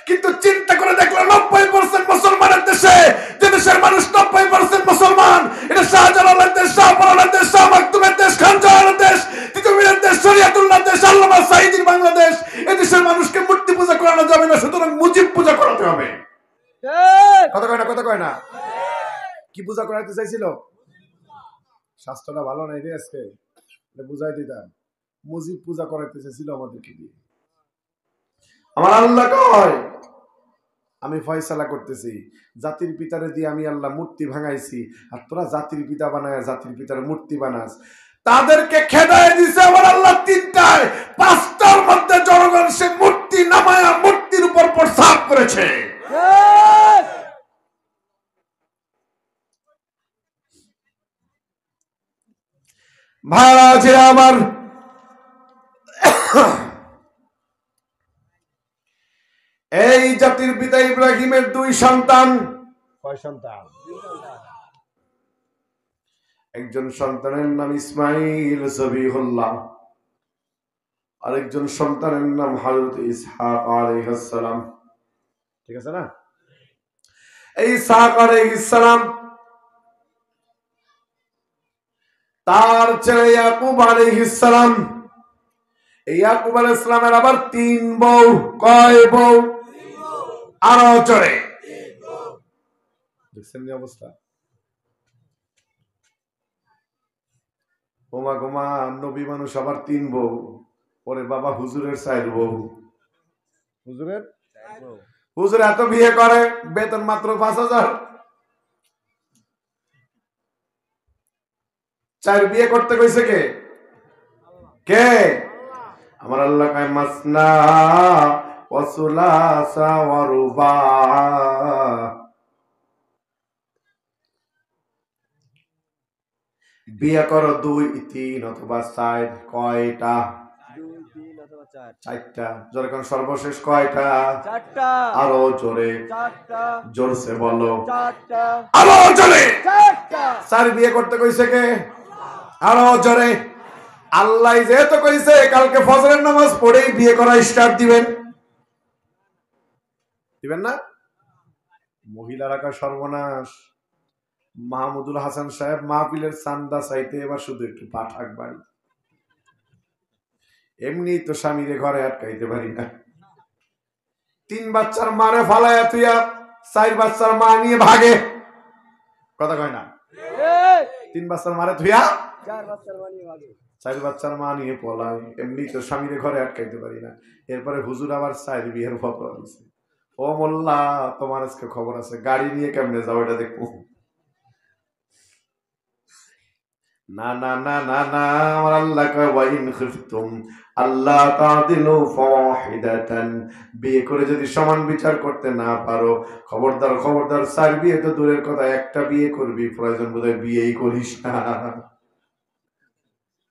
কিন্তু চিন্তা করে দেখলো 90% মুসলমানের দেশে, যে দেশের মানুষ 90% মুসলমান, এটা শাহজালালের দেশ, শাহপরানের দেশ, শাহ মাকতুমের দেশ, খান জাহানের দেশ, তিতুমিরের দেশ, শরিয়াতুল্লাহর দেশ, আল্লামা সাঈদীর বাংলাদেশ। এই দেশের মানুষকে মূর্তি পূজা করানো যাবে না, সুতরাং মুজিব পূজা করাতে হবে। কথা কয় না? কথা কয় না? কি পূজা করাতে চাইছিল? স্বাস্থ্যটা ভালো নাই রে আজকে, বুঝাই দিতাম। মুজিব পূজা করাতে চাইছিল আমাদেরকে দিয়ে। আমার আল্লাহ কয় আমি ফয়সালা করতেছি, জাতির পিতারে দিয়ে আমি আল্লাহ মূর্তি ভাঙাইছি, আর তোরা জাতির পিতা বানায় জাতির পিতার মূর্তি বানাস। তাদেরকে খেদায় দিছে আমার আল্লাহ তিনটায়, পাঁচটার মধ্যে জনগণ সে মূর্তি নামায়া মূর্তির উপর প্রসাব করেছে। ভাইরা আছে আমার, এই জাতির পিতা ইব্রাহিমের দুই সন্তান। কয় সন্তান? একজন সন্তানের নাম ইসমাইল জবিহুল্লাহ, আরেকজন সন্তানের নাম হযরত ইসহাক আলাইহিস সালাম। ঠিক আছে না? এই ইসহাক আলাইহিস সালাম তার ছেলে ইয়াকুব আলাইহিস সালাম, এই ইয়াকুব আলাইহিস সালামের আবার তিন বউ। কয় বউ? আরো জোরে দেখছেন কি অবস্থা? গোমা গোমা নবী মানুষ আবার তিন বউ। ওরে বাবা, হুজুরের চার বউ। হুজুর এত বিয়ে করে, বেতন মাত্র 5,000। 4 বিয়ে করতে কইছে কে? কে? আমার আল্লাহ কয় মাসনা ওয়া সুলাসা ওয়া রুবা। বিয়ে করো 2, 3 অথবা 4। কয়টা? 2, 3 অথবা 4। 4টা। যখন সর্বশেষ কয়টা? 4টা। আরো জোরে। 4টা। জোরসে বলো। 4টা। আরো জোরে। 4টা। 4 বিয়ে করতে কইছে কে? আরো জোরে। আল্লাহ যেহেতু কইছে কালকে ফজরের নামাজ পড়েই বিয়ে করা স্টার্ট দিবেন, দিবেন না? মহিলারা কা সর্বনাশ। মাহমুদুল হাসান সাহেব মাহফিলের চান্দা চাইতে এবার শুধু একটু পাঠাক বাড়ি। এমনি তো স্বামীরে ঘরে আটকাইতে পারি না। 3 বাচ্চার মারে ফালায়া তুইয়া 4 বাচ্চার মা নিয়ে ভাগে। কথা কয় না? 3 বাচ্চার মারে তুইয়া 4 বাচ্চার মা নিয়ে ভাগে। 4 বাচ্চার মা নিয়ে পলায়। এমনি তো স্বামীরে ঘরে আটকাইতে পারি না। এরপরে হুজুর আবার 4 বিয়ের ফতোয়া দিছে। ও মোল্লা, তোমার আজকে খবর আছে, গাড়ি নিয়ে কেমনে যাও এটা দেখবো। না না না না না, আমার আল্লাহ কয় ওয়াইন খিফতুম আল্লাহ তাদিলু ফাওয়াহিদাতান, বিয়ে করে যদি সমান বিচার করতে না পারো, খবরদার খবরদার, 4 বিয়ে তো দূরের কথা, একটা বিয়ে করবি, প্রয়োজন বোধহয় বিয়েই করিস না।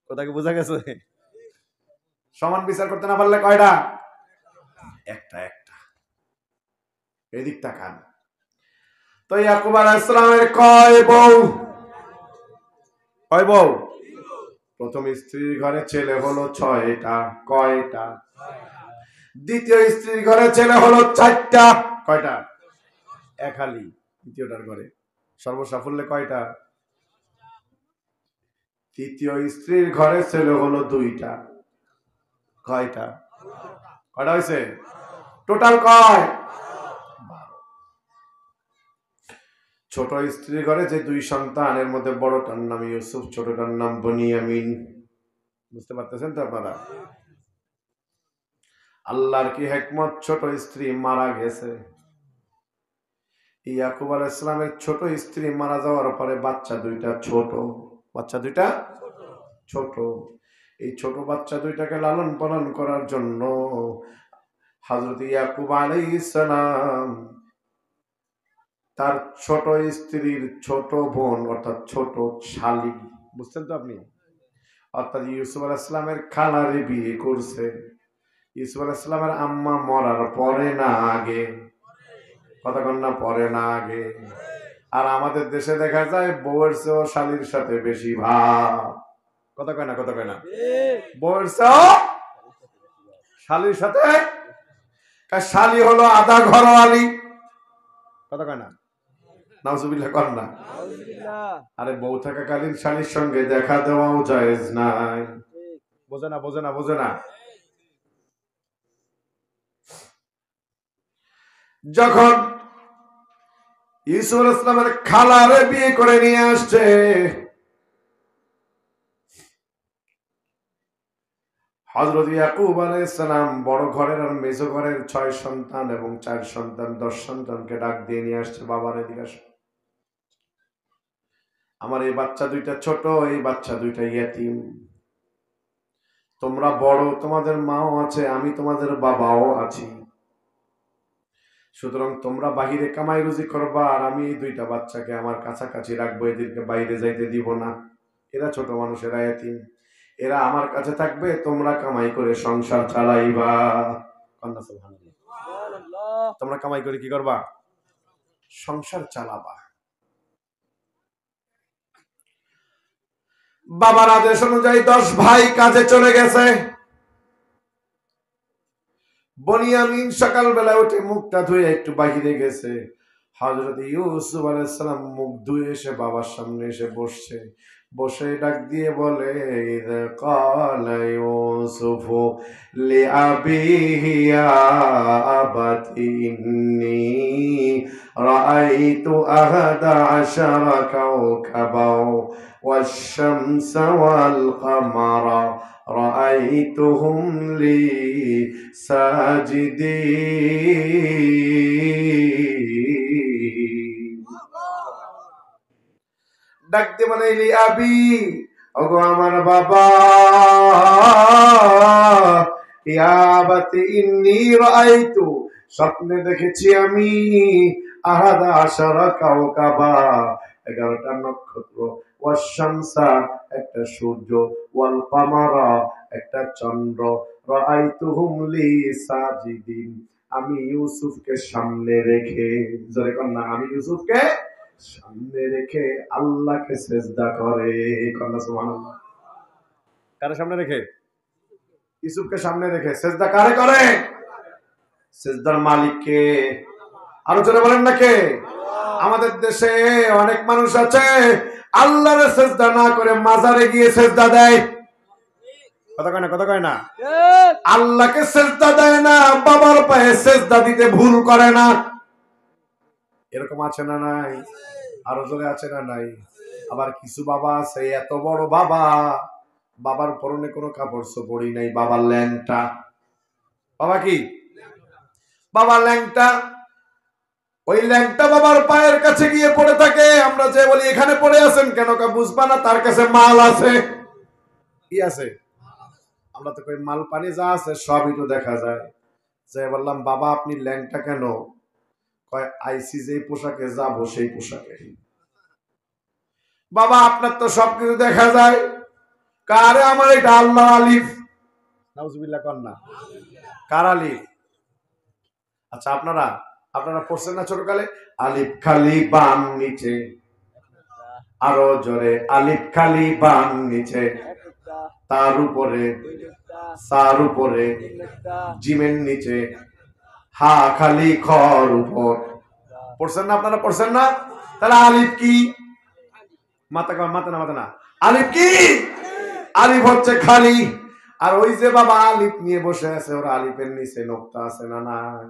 কথা কি বোঝা গেছে? সমান বিচার করতে না পারলে কয়টা? একটা। এদিক তাকান তো, ইয়াকুব আলাইহিস সালামের কয় বউ? কয় বউ? প্রথম স্ত্রীর ঘরে ছেলে হলো 6টা। কয়টা? দ্বিতীয় স্ত্রীর ঘরে ছেলে হলো 4টা। কয়টা? একালি। দ্বিতীয়টার ঘরে সর্বসাফল্যে কয়টা? তৃতীয় স্ত্রীর ঘরে ছেলে হলো 2টা। কয়টা? কয়টা হয়েছে? টোটাল কয়? ছোট স্ত্রীর ঘরে যে 2 সন্তান, এর মধ্যে বড়টার নাম ইউসুফ, ছোটটার নাম বনিয়ামিন। বুঝতে পারতেছেন তো আপনারা? আল্লাহর কি হিকমত, ছোট স্ত্রী মারা গেছে। ইয়াকুব আলাইহিস সালামের ছোট স্ত্রী মারা যাওয়ার পরে বাচ্চা 2টা ছোট। বাচ্চা 2টা ছোট। এই ছোট বাচ্চা 2টাকে লালন পালন করার জন্য হযরত ইয়াকুব আলাইহিস সালাম তার ছোট স্ত্রীর ছোট বোন, অর্থাৎ ছোট শালী, বুঝছেন তো আপনি, অর্থাৎ ইউসুফ আলাইহিস সালামের খালারে বিয়ে করছে। ইউসুফ আলাইহিস সালামের আম্মা মরার পরে না আগে? কথা কন না, পরে না আগে? আর আমাদের দেশে দেখা যায় বউয়ের চেয়েও শালীর সাথে বেশি ভাব। কথা কয় না, কথা কয় না। বউয়ের চেয়েও শালীর সাথে, শালী হলো আধা ঘরওয়ালি। কথা কয় না, নাউজুবিল্লাহ কর না। আরে বউ থাকাকালীন শালীর সঙ্গে দেখা দেওয়াও জায়েজ নাই। বোঝে না, বোঝে না, বোঝে না। যখন ইউসুফ আলাইহিস সালামের খালারে বিয়ে করে নিয়ে আসছে, হযরত ইয়াকুব আলাইহিস সালাম বড় ঘরের আর মেজো ঘরের 6 সন্তান এবং 4 সন্তান 10 সন্তানকে ডাক দিয়ে নিয়ে আসছে, বাবার এদিকে আসো, আমার এই বাচ্চা দুইটা ছোট, এই বাচ্চা দুইটা ইয়াতীম, তোমরা বড়, তোমাদের মাও আছে, আমি তোমাদের বাবাও আছি, সুতরাং তোমরা বাহিরে কামাই রুজি করবা, আর আমি এই দুইটা বাচ্চাকে আমার কাছাকাছি রাখবো, এদেরকে বাইরে যাইতে দিব না। এরা ছোট মানুষ, এরা ইয়াতীম, এরা আমার কাছে থাকবে, তোমরা কামাই করে সংসার চালাইবা। তোমরা কামাই করে কি করবা? সংসার চালাবা। বাবার আদেশ অনুযায়ী 10 ভাই কাজে চলে গেছে। বনিয়ামিন সকালবেলা উঠে মুখটা ধুয়ে একটু বাহিরে গেছে। হযরত ইউসুফ আলাইহিস সালাম মুখ ধুয়ে এসে বাবার সামনে এসে বসছে, বসে ডাক দিয়ে বলে, ইয ক্বালা ইউসুফ লিআবিহি ইয়া আবাতি ইন্নী রাআইতু আহাদা আশারা কাওকাবাও ওয়াশ-শামসা ওয়াল কামারা রাআইতুহুম লি সাজিদিন। ডাক দিয়ে বলে, ইলি আবি, ওগো আমার বাবা, ইয়া আবাতি ইন্নী রাআইতু, স্বপ্নে দেখেছি আমি, আহাদা আশারা কাওকাবা, 11টা নক্ষত্র, ওয়াশ-শামসা, একটা সূর্য, ওয়াল কামারা, একটা চন্দ্র, রাআইতুহুম লি সাজিদিন, আমি ইউসুফকে সামনে রেখে, জোরে কন্যা, আমি ইউসুফকে সামনে রেখে আল্লাহকে সেজদা করে। কন্যা সুবহানাল্লাহ। কারে সামনে রেখে? ইউসুফকে সামনে রেখে সেজদা কারে করে? সেজদার মালিককে। আরো জোরে বলেন না কে? আমাদের দেশে অনেক মানুষ আছে আল্লাহরে সেজদা না করে মাজারে গিয়ে সেজদা দেয়। কথা কয় না, কথা কয় না। আল্লাহকে সেজদা দেয় না, বাবার পায়ে সেজদা দিতে ভুল করে না। এরকম আছে না নাই? আরো জোরে আছে না নাই? আবার কিছু বাবা আছে এত বড় বাবা, বাবার পরনে কোনো কাপড় চোপড়ই নাই, বাবার ল্যাংটা। বাবা কি? বাবা ল্যাংটা। ওই ল্যাংটা বাবার পায়ের কাছে গিয়ে পড়ে থাকে। আমরা যে বলি এখানে পড়ে আছেন কেন, কা বুঝবা না, তার কাছে মাল আছে। কি আছে? আমরা তো কই মাল পানি যা আছে সবই তো দেখা যায়। যে বললাম, বাবা আপনি ল্যাংটা কেন? কয় আইসি যে পোশাকে যাবো সেই পোশাকে। বাবা আপনার তো সবকিছু দেখা যায়। কারে? আমার এটা আল্লাহ আলিফ। নাউজুবিল্লাহ কন্যা। কার আলিফ? আচ্ছা আপনারা পড়ছেন না ছোটকালে? আলিফ খালি বাম নিচে, আরো জোরে, আলিফ খালি বাম নিচে, তার উপরে, সার উপরে, জিমের নিচে, হা খালি খর উপর। পড়ছেন না আপনারা? পড়ছেন না? তাহলে আলিফ কি? মাথা না, আলিফ কি? আলিফ হচ্ছে খালি। আর ওই যে বাবা আলিফ নিয়ে বসে আছে, ওরা আলিফের নিচে নোক্তা আছে না নাই?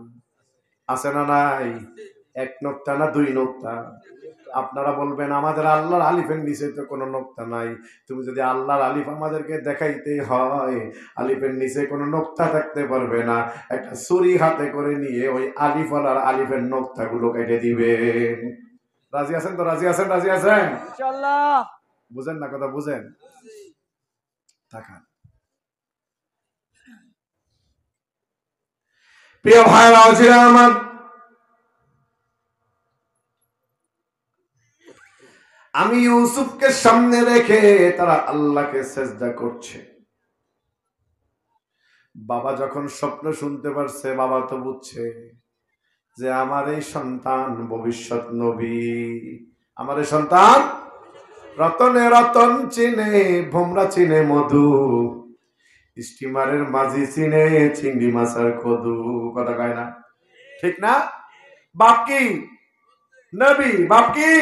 আছে না নাই? 1 নোক্তা না 2 নোক্তা? আপনারা বলবেন আমাদের আল্লাহর আলিফের নিচে তো কোনো নোক্তা নাই। তুমি যদি আল্লাহর আলিফ আমাদেরকে দেখাইতে হয়, আলিফের নিচে কোনো নোক্তা থাকতে পারবে না। একটা ছুরি হাতে করে নিয়ে ওই আলিফওয়ালার আলিফের নোক্তাগুলো কেটে দিবেন। রাজি আছেন তো? রাজি আছেন? রাজি আছেন ইনশাআল্লাহ? বুঝেন না কথা? বুঝেন? তাকান প্রিয় ভাইরা ছিল আমার, আমি ইউসুফকে সামনে রেখে তারা আল্লাহকে সেজদা করছে। বাবা যখন স্বপ্ন শুনতে পারছে, বাবা তো বুঝছে যে আমার এই সন্তান ভবিষ্যৎ নবী। আমারে সন্তান রতনে রতন চিনে, ভোমরা চিনে মধু, স্টিমারের মাঝি চিনে চিংড়ি মাছের কদু। কথা কয় না, ঠিক না? বাপ কি নবী, বাপ কি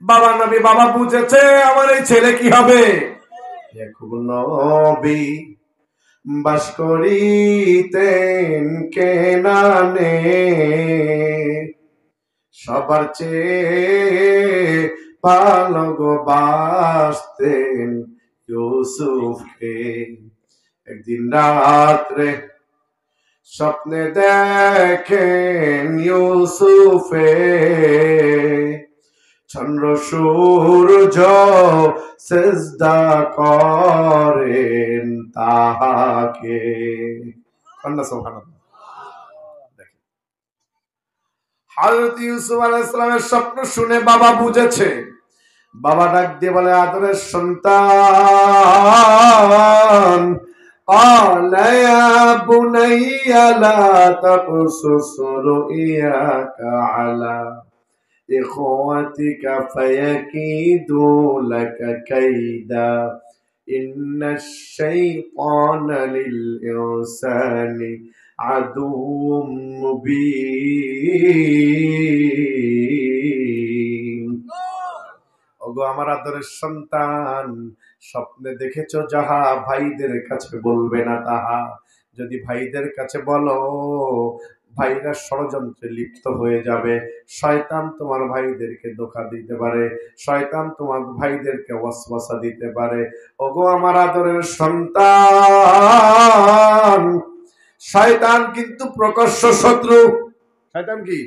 বাবা নবী। বাবা বুঝেছে আমার এই ছেলে কি হবে। খুব নবী বাস করিতেন কেনানে, সবার চেয়ে ভালোবাসতেন ইউসুফকে। একদিন রাত্রে স্বপ্নে দেখেন ইউসুফে, চন্দ্র সূর্য সেজদা করেন তাহাকে। হযরত ইউসুফ আলাইহিস সালামের স্বপ্ন শুনে বাবা বুঝেছে। বাবা ডাক দিয়ে বলে, আদরের সন্তান, قال يا بني لا تقصص رؤياك على إخوتك فيكيدوا لك كيدا إن الشيطان للإنسان عدو مبين। ওগো আমার আদরের সন্তান, স্বপ্নে দেখেছো যাহা ভাইদের কাছে বলবে না তাহা। যদি ভাইদের কাছে বলো, ভাইরা ষড়যন্ত্রে লিপ্ত হয়ে যাবে। শয়তান তোমার ভাইদেরকে ধোঁকা দিতে পারে, শয়তান তোমার ভাইদেরকে ওয়াসওয়াসা দিতে পারে। ওগো আমার আদরের সন্তান, শয়তান কিন্তু প্রকাশ্য শত্রু। শয়তান কি?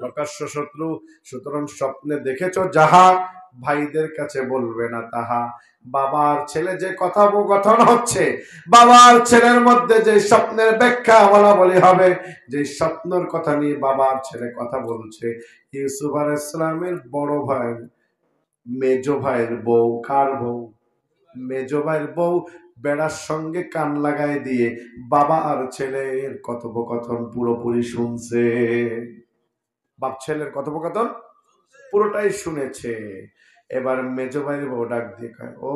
প্রকাশ্য শত্রু। সুতরাং স্বপ্নে দেখেছো যাহা ভাইদের কাছে বলবে না তাহা। বাবার ছেলে যে কথোপকথন হচ্ছে, বাবার ছেলের মধ্যে যে স্বপ্নের ব্যাখ্যা বলা বলি হবে, যে স্বপ্নের কথা নিয়ে বাবার ছেলে কথা বলছে, ইউসুফ আলাইহিস সালামের বড় ভাই মেজো ভাইয়ের বউ। কার বউ? মেজো ভাইয়ের বউ বেড়ার সঙ্গে কান লাগাই দিয়ে বাবা আর ছেলের কথোপকথন পুরোপুরি শুনছে। বাপ ছেলের কথোপকথন পুরোটাই শুনেছে। এবার মেজো ভাইয়ের বউ ডাক দিয়ে কয়, ও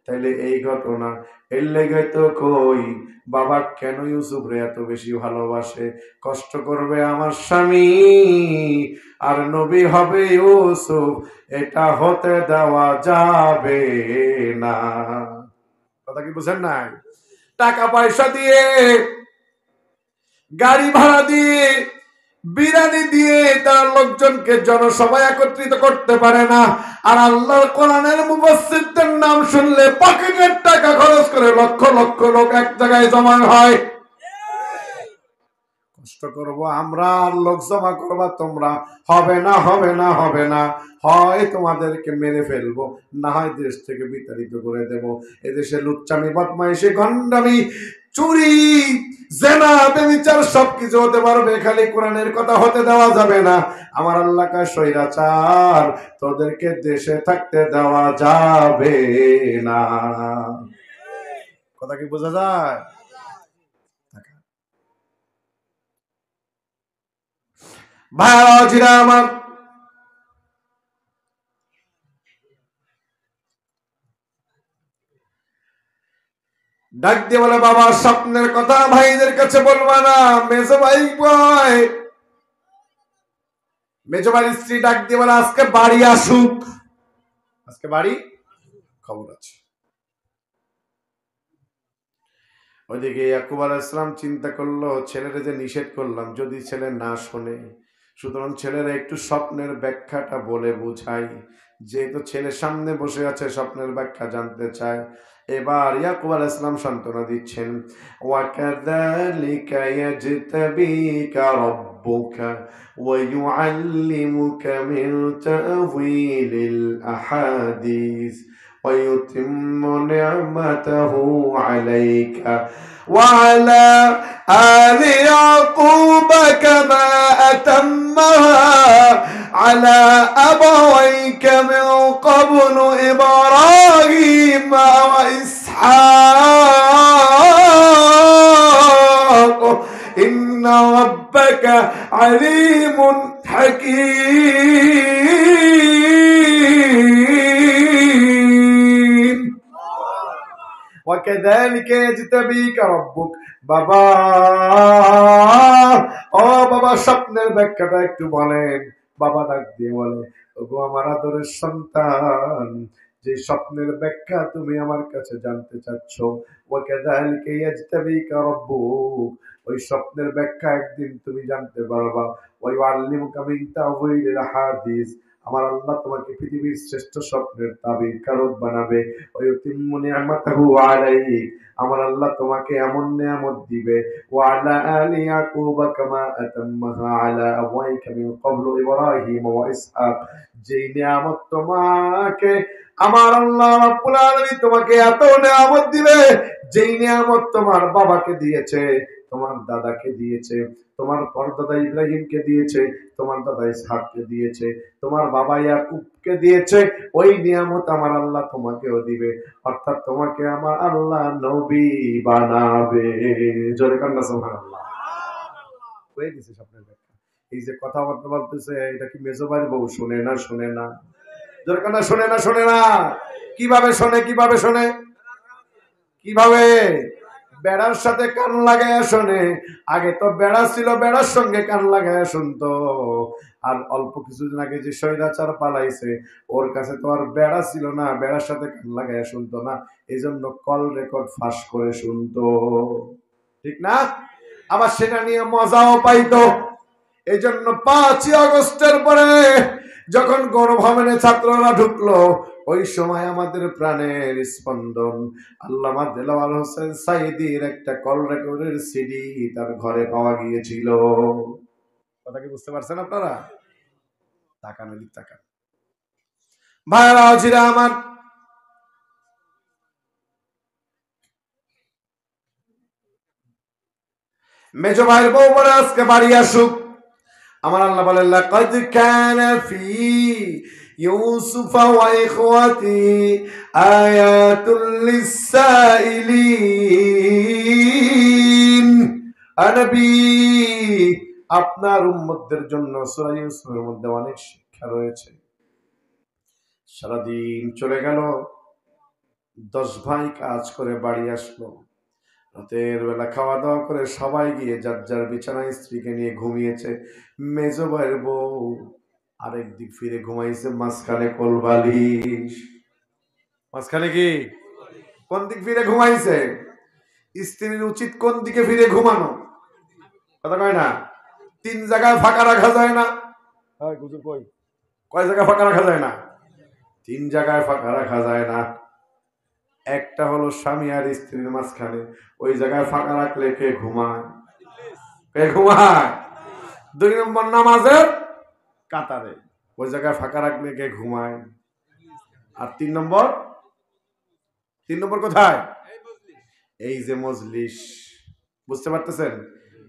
তাইলে এই ঘটনা। এর লেগে তো কই বাবা কেন ইউসুফ রে এত বেশি ভালোবাসে। কষ্ট করবে আমার স্বামী আর নবী হবে ইউসুফ, এটা হতে দেওয়া যাবে না। কথা কি বুঝেন নাই? টাকা পয়সা দিয়ে, গাড়ি ভাড়া দিয়ে, বিরানি দিয়ে তার লোকজনকে জনসভায় একত্রিত করতে পারে না। আর আল্লাহর কোরআনের মুফাসসিরদের নাম শুনলে পকেটের টাকা খরচ করে লক্ষ লক্ষ লোক এক জায়গায় জমা হয়। কষ্ট করব আমরা, লোক জমা করবা তোমরা, হবে না, হবে না, হবে না। হয় তোমাদেরকে মেরে ফেলবো, না হয় দেশ থেকে বিতাড়িত করে দেব। এদেশে লুচ্চামি, বদমাইশি, গন্ডামি, চুরি, জেনা, ব্যভিচার সবকিছু হতে পারবে, খালি কোরআনের কথা হতে দেওয়া যাবে না। আমার আল্লাহ কা স্বৈরাচার, তোদেরকে দেশে থাকতে দেওয়া যাবে না। কথা কি বোঝা যায়? ভাইরা আমার, ডাক দিয়ে বলে, বাবা স্বপ্নের কথা ভাইদের কাছে বলবা না। মেজো ভাই বয়, মেজো ভাইয়ের স্ত্রী ডাক দিয়ে বলে, আজকে বাড়ি আসুক, আজকে বাড়ি খবর আছে। ওইদিকে ইয়াকুব আলাইহিস সালাম চিন্তা করলো, ছেলেরে যে নিষেধ করলাম, যদি ছেলে না শোনে, সুতরাং ছেলেরা একটু স্বপ্নের ব্যাখ্যাটা বলে বুঝাই। যেহেতু ছেলে সামনে বসে আছে, স্বপ্নের ব্যাখ্যা জানতে চায়। এবার ইয়াকুব আলাইহিস সালাম সান্ত্বনা দিচ্ছেন, ওয়াকাযালিকা ইয়াজতাবিকা রাব্বুকা ওয়া ইউআল্লিমুকা মিন তা'ওয়িলিল আহাদিস ويتم نعمته عليك وعلى آل يعقوب كما أتمها على أبويك من قبل إبراهيم وإسحاق ইন্না রাব্বাকা আলীমুন হাকীম। وكذلك يجتبيك ربك বাবা, ও বাবা, স্বপ্নের ব্যাখ্যাটা একটু বলেন। বাবা ডাক দিয়ে বলে, ওগো আমার আদরের সন্তান, যে স্বপ্নের ব্যাখ্যা তুমি আমার কাছে জানতে চাচ্ছ, ওয়াকাযালিকা ইয়াজতাবিকা রাব্বুক, ওই স্বপ্নের ব্যাখ্যা একদিন তুমি জানতে পারবা। ওয়া ইউআল্লিমুকা মিন তাওয়িলিল হাদিস, আমার আল্লাহ তোমাকে পৃথিবীর শ্রেষ্ঠ স্বপ্নের তাবির কারক বানাবে। ওয়া ইউতিম্মু নি'মাতাহু আলাইক, আমার আল্লাহ তোমাকে এমন নিয়ামত দিবে। ওয়া আলা আলি ইয়াকুবা কামা আতাম্মাহা আলা আবওয়াইকা মিন ক্বাবলু ইব্রাহিম ওয়া ইসহাক, যেই নিয়ামত তোমাকে আমার আল্লাহ রাব্বুল আলামিন তোমাকে এত নিয়ামত দিবে, যেই নিয়ামত তোমার বাবাকে দিয়েছে, তোমার দাদাকে দিয়েছে, তোমার পরদাদা ইব্রাহিমকে দিয়েছে, তোমার দাদা ইসহাককে দিয়েছে, তোমার বাবা ইয়াকুবকে দিয়েছে, ওই নিয়ামত আমার আল্লাহ তোমাকেও দিবে। অর্থাৎ তোমাকে আমার আল্লাহ নবী বানাবে। জোরে কান্না সুবহানাল্লাহ। হয়ে গেছে স্বপ্নের ব্যাখ্যা। এই যে কথাবার্তা বলতেছে, এটা কি মেজবাড়ির বউ শোনে না? শোনে না? জোরে কান্না, শোনে না? শোনে না? কিভাবে শোনে? কিভাবে শোনে? কিভাবে? বেড়ার সাথে কান লাগাইয়া শোনে। আগে তো বেড়া ছিল, বেড়ার সঙ্গে কান লাগাইয়া শুনতো। আর অল্প কিছুদিন আগে যে স্বৈরাচার পালাইছে, ওর কাছে তো আর বেড়া ছিল না, বেড়ার সাথে কান লাগাইয়া শুনতো না, এই জন্য কল রেকর্ড ফাঁস করে শুনতো, ঠিক না? আবার সেটা নিয়ে মজাও পাইতো। এই জন্য 5ই আগস্টের পরে যখন গণভবনে ছাত্ররা ঢুকলো, ওই সময় আমাদের প্রাণের স্পন্দন আল্লামা দেলাওয়ার হোসেন সাইদির একটা কল রেকর্ডের সিডি তার ঘরে পাওয়া গিয়েছিল। কথা কি বুঝতে পারছেন আপনারা? তাকান, ওদিক তাকান। ভাইরা আজিরা আমার, মেজ ভাইয়ের বউ বলে আজকে বাড়ি আসুক। আমার আল্লাহ বলেন, লাকাদ কানা ফি ইউসুফ ওয়া ইখওয়াতি আয়াতুল লিসাইলিন। নবী, আপনার উম্মতদের জন্য সূরা ইউসুফের মধ্যে অনেক শিক্ষা রয়েছে। সারাদিন চলে গেল, 10 ভাই কাজ করে বাড়ি আসলো। রাতের বেলা খাওয়া দাওয়া করে সবাই গিয়ে যার যার বিছানায় স্ত্রীকে নিয়ে ঘুমিয়েছে। মেজ ভাইয়ের বউ আরেক দিক ফিরে ঘুমাইছে, মাঝখানে কোলবালিশ। মাঝখানে কি? কোন দিক ফিরে ঘুমাইছে? স্ত্রীর উচিত কোন দিকে ফিরে ঘুমানো? কথা কয় না? 3 জায়গায় ফাঁকা রাখা যায় না? কয় জায়গায় ফাঁকা রাখা যায় না? 3 জায়গায় ফাঁকা রাখা যায় না। একটা হলো স্বামী আর স্ত্রীর মাঝখানে, ওই জায়গায় ফাঁকা রাখলে কে ঘুমায়? কে ঘুমায়? 2 নম্বর নামাজের কাতারে, ওই জায়গায় ফাঁকা রাখলে কে ঘুমায়? আর 3 নম্বর কোথায়? এই যে মজলিস, বুঝতে পারতেছেন?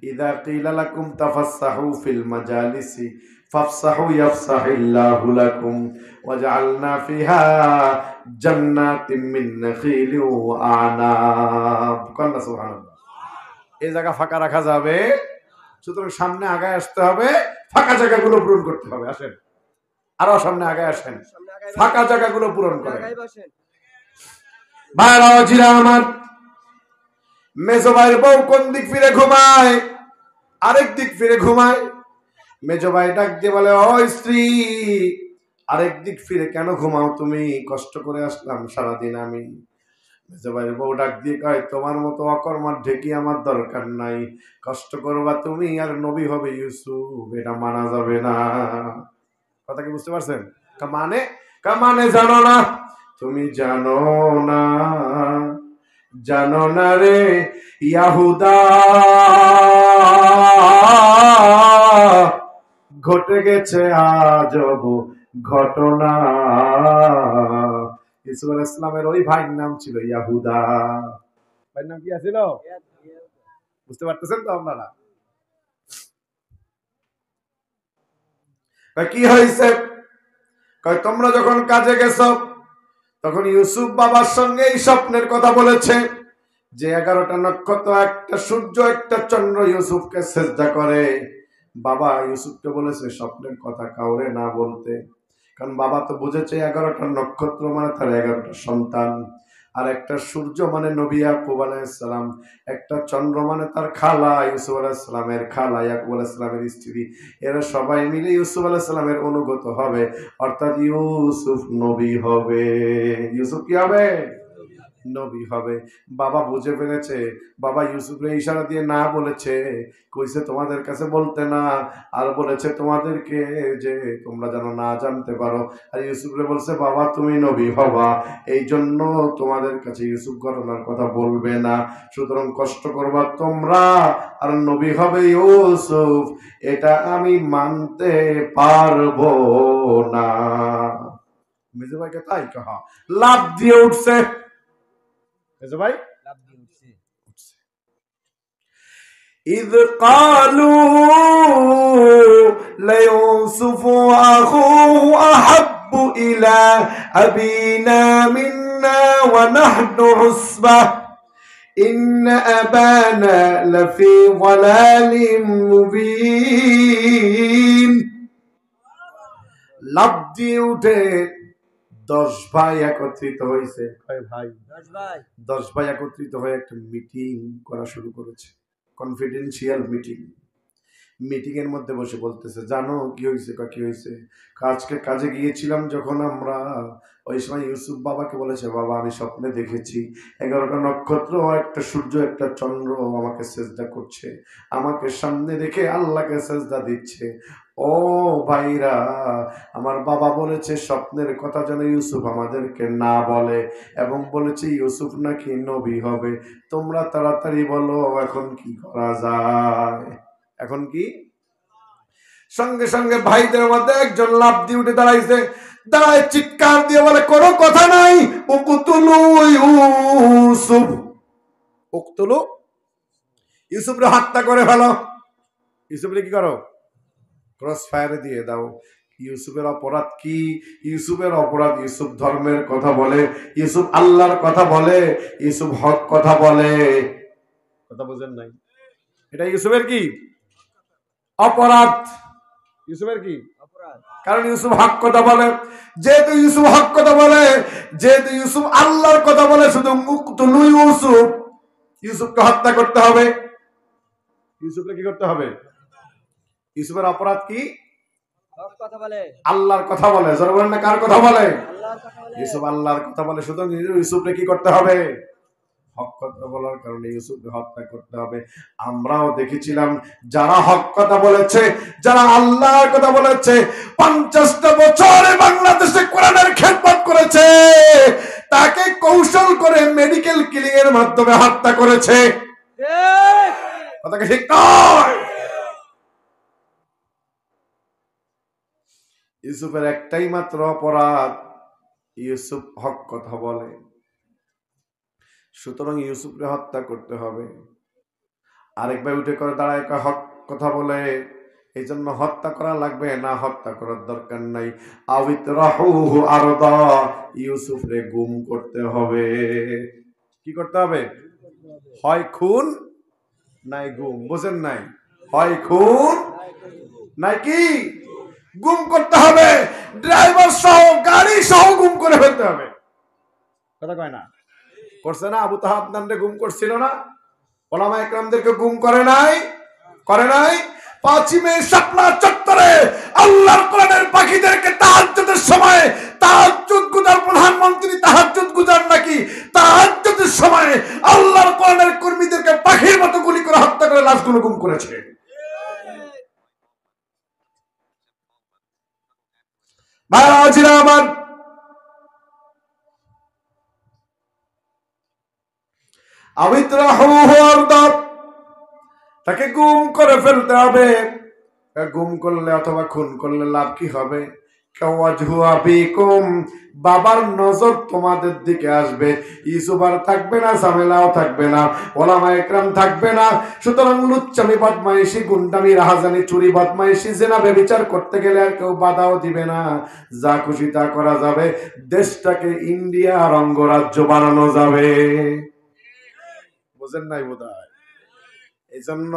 ইদা কিলা লাকুম তাফাসসাহু ফিল মাজালিসি ফাফসাহু ইয়াফসাহিল্লাহু লাকুম ওয়াজআলনা ফিহা জান্নাতিম মিন নাখিলি ওয়া আনাব। কান্না সুবহানাল্লাহ। এই জায়গা ফাঁকা রাখা যাবে, সুতরাং সামনে আগায় আসতে হবে, ফাঁকা জায়গাগুলো পূরণ করতে হবে। আসেন, আরো সামনে আগায় আসেন, ফাঁকা জায়গাগুলো পূরণ করেন। ভাইরা জিরা আমার, মেজো ভাইয়ের বউ কোন দিক ফিরে ঘুমায়? আরেক দিক ফিরে ঘুমায়। মেজো ভাই ডাক দিয়ে বলে, ও স্ত্রী, আরেক দিক ফিরে কেন ঘুমাও তুমি? কষ্ট করে আসলাম সারাদিন আমি। মেজো ভাইয়ের বউ ডাক দিয়ে কয়, তোমার মতো অকর্মার ঢেকি আমার দরকার নাই। কষ্ট করবা তুমি আর নবী হবে ইউসুফ, এটা মানা যাবে না। কথা কি বুঝতে পারছেন? মানে জানো না? তুমি জানো না, জানো না রে ইয়াহুদা, ঘটে গেছে আজব ঘটনা। ইউসুফ আলাইহিস সালামের ওই ভাইয়ের নাম ছিল ইয়াহুদা। ভাইয়ের নাম কি ছিল? বুঝতে পারতেছেন তো আপনারা? কি হয়েছে? তোমরা যখন কাজে গেছো, তখন ইউসুফ বাবার সঙ্গে এই স্বপ্নের কথা বলেছে। যে 11টা নক্ষত্র, একটা সূর্য, একটা চন্দ্র ইউসুফকে সেজদা করে, বাবা ইউসুফকে বলেছে স্বপ্নের কথা কাউরে না বলতে। কারণ বাবা তো বুঝেছে 11টা নক্ষত্র মানে তার 11টা সন্তান, আর একটা সূর্য মানে নবী ইয়াকুব আলাইহিস সালাম, একটা চন্দ্র মানে তার খালা ইউসুফ আলাইহিস সালামের খালা ইয়াকুব আলাইহিস সালামের স্ত্রী। এরা সবাই মিলে ইউসুফ আলাইহিস সালামের অনুগত হবে, অর্থাৎ ইউসুফ নবী হবে। ইউসুফ কি হবে? নবী হবে। বাবা বুঝে ফেলেছে, বাবা ইউসুফরে ইশারা দিয়ে না বলেছে, কইছে তোমাদের কাছে বলতে না, আর বলেছে তোমাদেরকে যে তোমরা যেন না জানতে পারো। আর ইউসুফরে বলছে বাবা তুমি নবী হবা, এই জন্য তোমাদের কাছে ইউসুফ ঘটনার কথা বলবে না, সুতরাং কষ্ট করবা তোমরা, আর নবী হবে ইউসুফ, এটা আমি মানতে পারবো না। মেজো ভাইকে তাই কহা, লাভ দিয়ে উঠছে। ভাই إذ قالوا ليوسف وأخوه أحب إلى أبينا منا ونحن عصبة إن أبانا لفي ضلال مبين لبدي উঠে 10 ভাই একত্রিত হয়েছে। কয় ভাই? 10 ভাই একত্রিত হয়ে একটা মিটিং করা শুরু করেছে, কনফিডেন্সিয়াল মিটিং। মিটিং এর মধ্যে বসে বলতেছে জানো কি হয়েছে? কি হয়েছে? আজকে কাজে গিয়েছিলাম যখন আমরা, ওই সময় ইউসুফ বাবাকে বলেছে বাবা আমি স্বপ্নে দেখেছি 11টা নক্ষত্র, একটা সূর্য, একটা চন্দ্র আমাকে সেজদা করছে, আমাকে সামনে রেখে আল্লাহকে সেজদা দিচ্ছে। ও ভাইরা, আমার বাবা বলেছে স্বপ্নের কথা যেন ইউসুফ আমাদেরকে না বলে, এবং বলেছে ইউসুফ নাকি নবী হবে। তোমরা তাড়াতাড়ি বলো এখন কি করা যায়? এখন কি? সঙ্গে সঙ্গে ভাইদের মধ্যে একজন লাফ দিয়ে উঠে দাঁড়াইছে, দাঁড়ায় চিৎকার দিয়ে বলে কোনো কথা নাই, উকতুলু ইউসুফ, উকতুলু ইউসুফরে হত্যা করে ফেলো। ইউসুফরে কি করো? ক্রস ফায়ারে দিয়ে দাও। ইউসুফের অপরাধ কি? ইউসুফের অপরাধ, ইউসুফ ধর্মের কথা বলে, ইউসুফ আল্লাহর কথা বলে, ইউসুফ হক কথা বলে। কথা বুঝেন নাই? এটা ইউসুফের কি অপরাধ? ইউসুফের কি অপরাধ? কারণ ইউসুফ হক কথা বলে। যেহেতু ইউসুফ হক কথা বলে, যেহেতু ইউসুফ আল্লাহর কথা বলে, শুধু মুকতুলু ইউসুফ, ইউসুফকে হত্যা করতে হবে। ইউসুফকে কি করতে হবে? ইউসুফের অপরাধ কি? আল্লাহর কথা বলে। যারা বলেন না কার কথা বলে? ইউসুফ আল্লাহর কথা বলে, সুতরাং ইউসুফকে কি করতে হবে? হক কথা বলার কারণে ইউসুফকে হত্যা করতে হবে। আমরাও দেখেছিলাম যারা হক কথা বলেছে, যারা আল্লাহর কথা বলেছে, 50টা বছরে বাংলাদেশে কোরআনের খেদমত করেছে, তাকে কৌশল করে মেডিকেল কিলিং এর মাধ্যমে হত্যা করেছে। কথা কি ঠিক নয়? ইউসুফের একটাই মাত্র অপরাধ, ইউসুফ হক কথা বলে, সুতরাং ইউসুফকে হত্যা করতে হবে। আরেক ভাই উঠে করে দাঁড়ায় হক কথা বলে, এই জন্য হত্যা করা লাগবে না, হত্যা করার দরকার নাই, আবিতরাহুহু আরদা, ইউসুফরে গুম করতে হবে। কি করতে হবে? হয় খুন নাই গুম। বুঝেন নাই? হয় খুন নাই কি গুম করতে হবে। ড্রাইভার সহ গাড়ি সহ গুম করে ফেলতে হবে। কথা কয় না? করছে না? আবু তাহাব নামে গুম করছিল না? ওলামা ইকরামদেরকে গুম করে নাই? করে নাই? 5 মে শাপলা চত্বরে আল্লাহর কোরআনের পাখিদেরকে তাহাজ্জুদের সময়, তাহাজ্জুদ গুজার প্রধানমন্ত্রী তাহাজ্জুদ গুজার নাকি তাহাজ্জুদের সময় আল্লাহর কোরআনের কর্মীদেরকে পাখির মতো গুলি করে হত্যা করে লাশগুলো গুম করেছে। ভাইরা আমার, তাকে গুম করে ফেলতে হবে। গুম করলে অথবা খুন করলে লাভ কি হবে? বাবার নজর তোমাদের দিকে আসবে, ইউসুফ আর থাকবে না, ঝামেলাও থাকবে না, ওলামা ইকরাম থাকবে না। সুতরাং লুচ্চামি, বদমাইশি, গুন্ডামি, রাহাজানি, চুরি, বদমাইশি, জিনা, ব্যভিচার করতে গেলে আর কেউ বাধাও দিবে না, যা খুশি তা করা যাবে। দেশটাকে ইন্ডিয়া অঙ্গরাজ্য বানানো যাবে। বোঝেন নাই বোধহয়। এই জন্য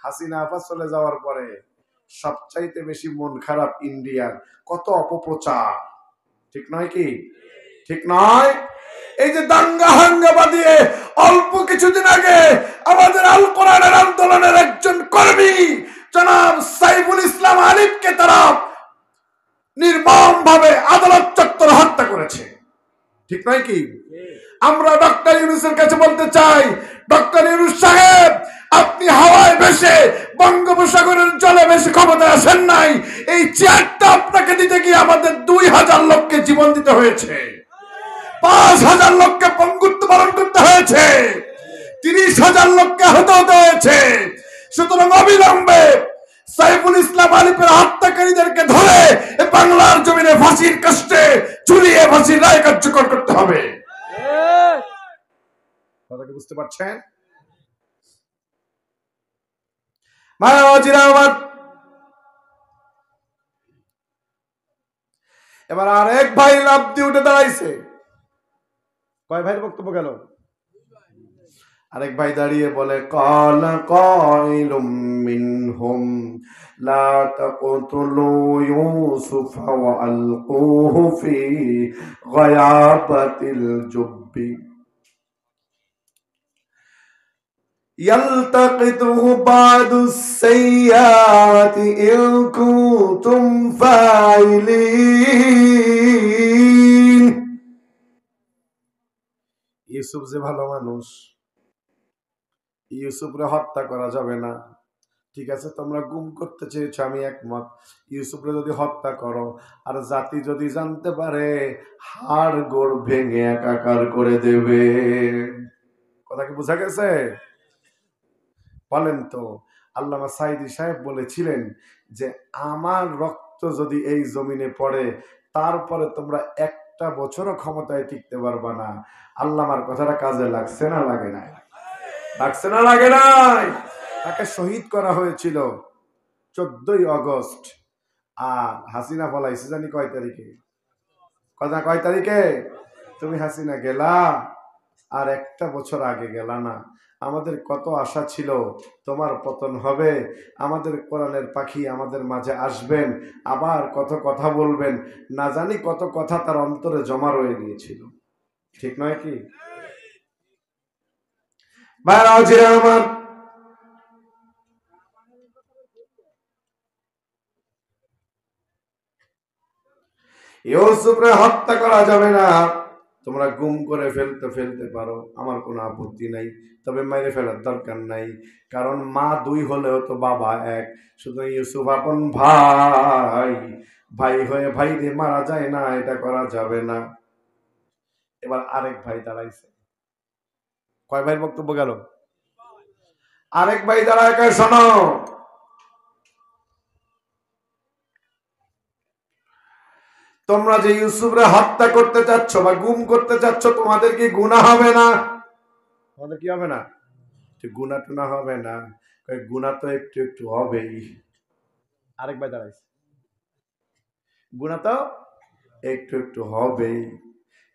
হাসিনা আপা চলে যাওয়ার পরে সবচাইতে বেশি মন খারাপ ইন্ডিয়ার। কত অপপ্রচার, ঠিক নয় কি? ঠিক নয়? এই যে দাঙ্গা হাঙ্গামা দিয়ে অল্প কিছুদিন আগে আমাদের আল কোরআনের আন্দোলনের একজন কর্মী জনাব সাইফুল ইসলাম আলিফকে তারা নির্মম ভাবে আদালত চত্বর হত্যা করেছে, ঠিক নয় কি? আমরা ডক্টর ইউনূসের কাছে বলতে চাই, ডক্টর ইউনূস সাহেব, আপনি হাওয়ায় ভেসে বঙ্গোপসাগরের জলে ভেসে ক্ষমতায় আসেন নাই। এই চেয়ারটা আপনাকে দিতে গিয়ে আমাদের 2000 লোককে জীবন দিতে হয়েছে, 5000 লোককে পঙ্গুত্ব বরণ করতে হয়েছে, 30,000 লোককে আহত হতে হয়েছে। সুতরাং অবিলম্বে সাইফুল ইসলাম আলিফের হত্যাকারীদেরকে ধরে বাংলার জমিনে ফাঁসির কাস্টে ঝুলিয়ে ফাঁসির রায় কার্যকর করতে হবে। কথা কি বুঝতে পারছেন? এবার আরেক ভাই লাফ দিয়ে উঠে দাঁড়াইছে। কয় ভাইয়ের বক্তব্য গেল? আরেক ভাই দাঁড়িয়ে বলে, ক্বালা কাইলুম মিনহুম লা তাকতুলু ইউসুফা ওয়া আলকুহু ফি গায়াবাতিল জুব্বি ইয়ালতাকিতুহু বাদুস সাইয়াতি ইন কুনতুম ফাইলিন। ইউসুফ যে ভালো মানুষ, ইউসুফরে হত্যা করা যাবে না। ঠিক আছে, তোমরা গুম করতে চেয়েছো, আমি একমত। ইউসুফরে যদি হত্যা করো আর জাতি যদি জানতে পারে, হাড় গোড় ভেঙে একাকার করে দেবে। কথা কি বোঝা গেছে? বলেন তো, আল্লামা সাইদি সাহেব বলেছিলেন যে আমার রক্ত যদি এই জমিনে পড়ে, তারপরে তোমরা একটা বছরও ক্ষমতায় টিকতে পারবা না। আল্লামার কথাটা কাজে লাগছে না লাগে নাই? লাগছে না লাগে নাই? তাকে শহীদ করা হয়েছিল 14ই আগস্ট। আর হাসিনা পলাইছে জানি কয় তারিখে? কথা কয় তারিখে? তুমি হাসিনা গেলা আর একটা বছর আগে গেলা না। আমাদের কত আশা ছিল তোমার পতন হবে, আমাদের কোরআনের পাখি আমাদের মাঝে আসবেন, আবার কত কথা বলবেন, না জানি কত কথা তার অন্তরে জমা রয়ে গিয়েছিল, ঠিক নয় কি? আমার ইউসুফরে হত্যা করা যাবে না। তোমরা গুম করে ফেলতে পারো, আমার কোনো আপত্তি নাই, তবে মেরে ফেলার দরকার নাই। কারণ মা দুই হলেও তো বাবা এক। শুধু ইউসুফ আপন ভাই, ভাই হয়ে ভাই দিয়ে মারা যায় না, এটা করা যাবে না। এবার আরেক ভাই দাঁড়াইছে। কয় ভাইয়ের বক্তব্য গেল? আরেক ভাই দাঁড়ায়, শোনো, তোমরা যে ইউসুফরে হত্যা করতে চাচ্ছ বা গুম করতে চাচ্ছ, তোমাদের কি গুনাহ হবে না? তোমাদের কি হবে না? গুনাহ টুনা হবে না? গুনাহ তো একটু একটু হবেই। আরেক ভাই দাঁড়াইছে, গুনাহ তো একটু একটু হবেই।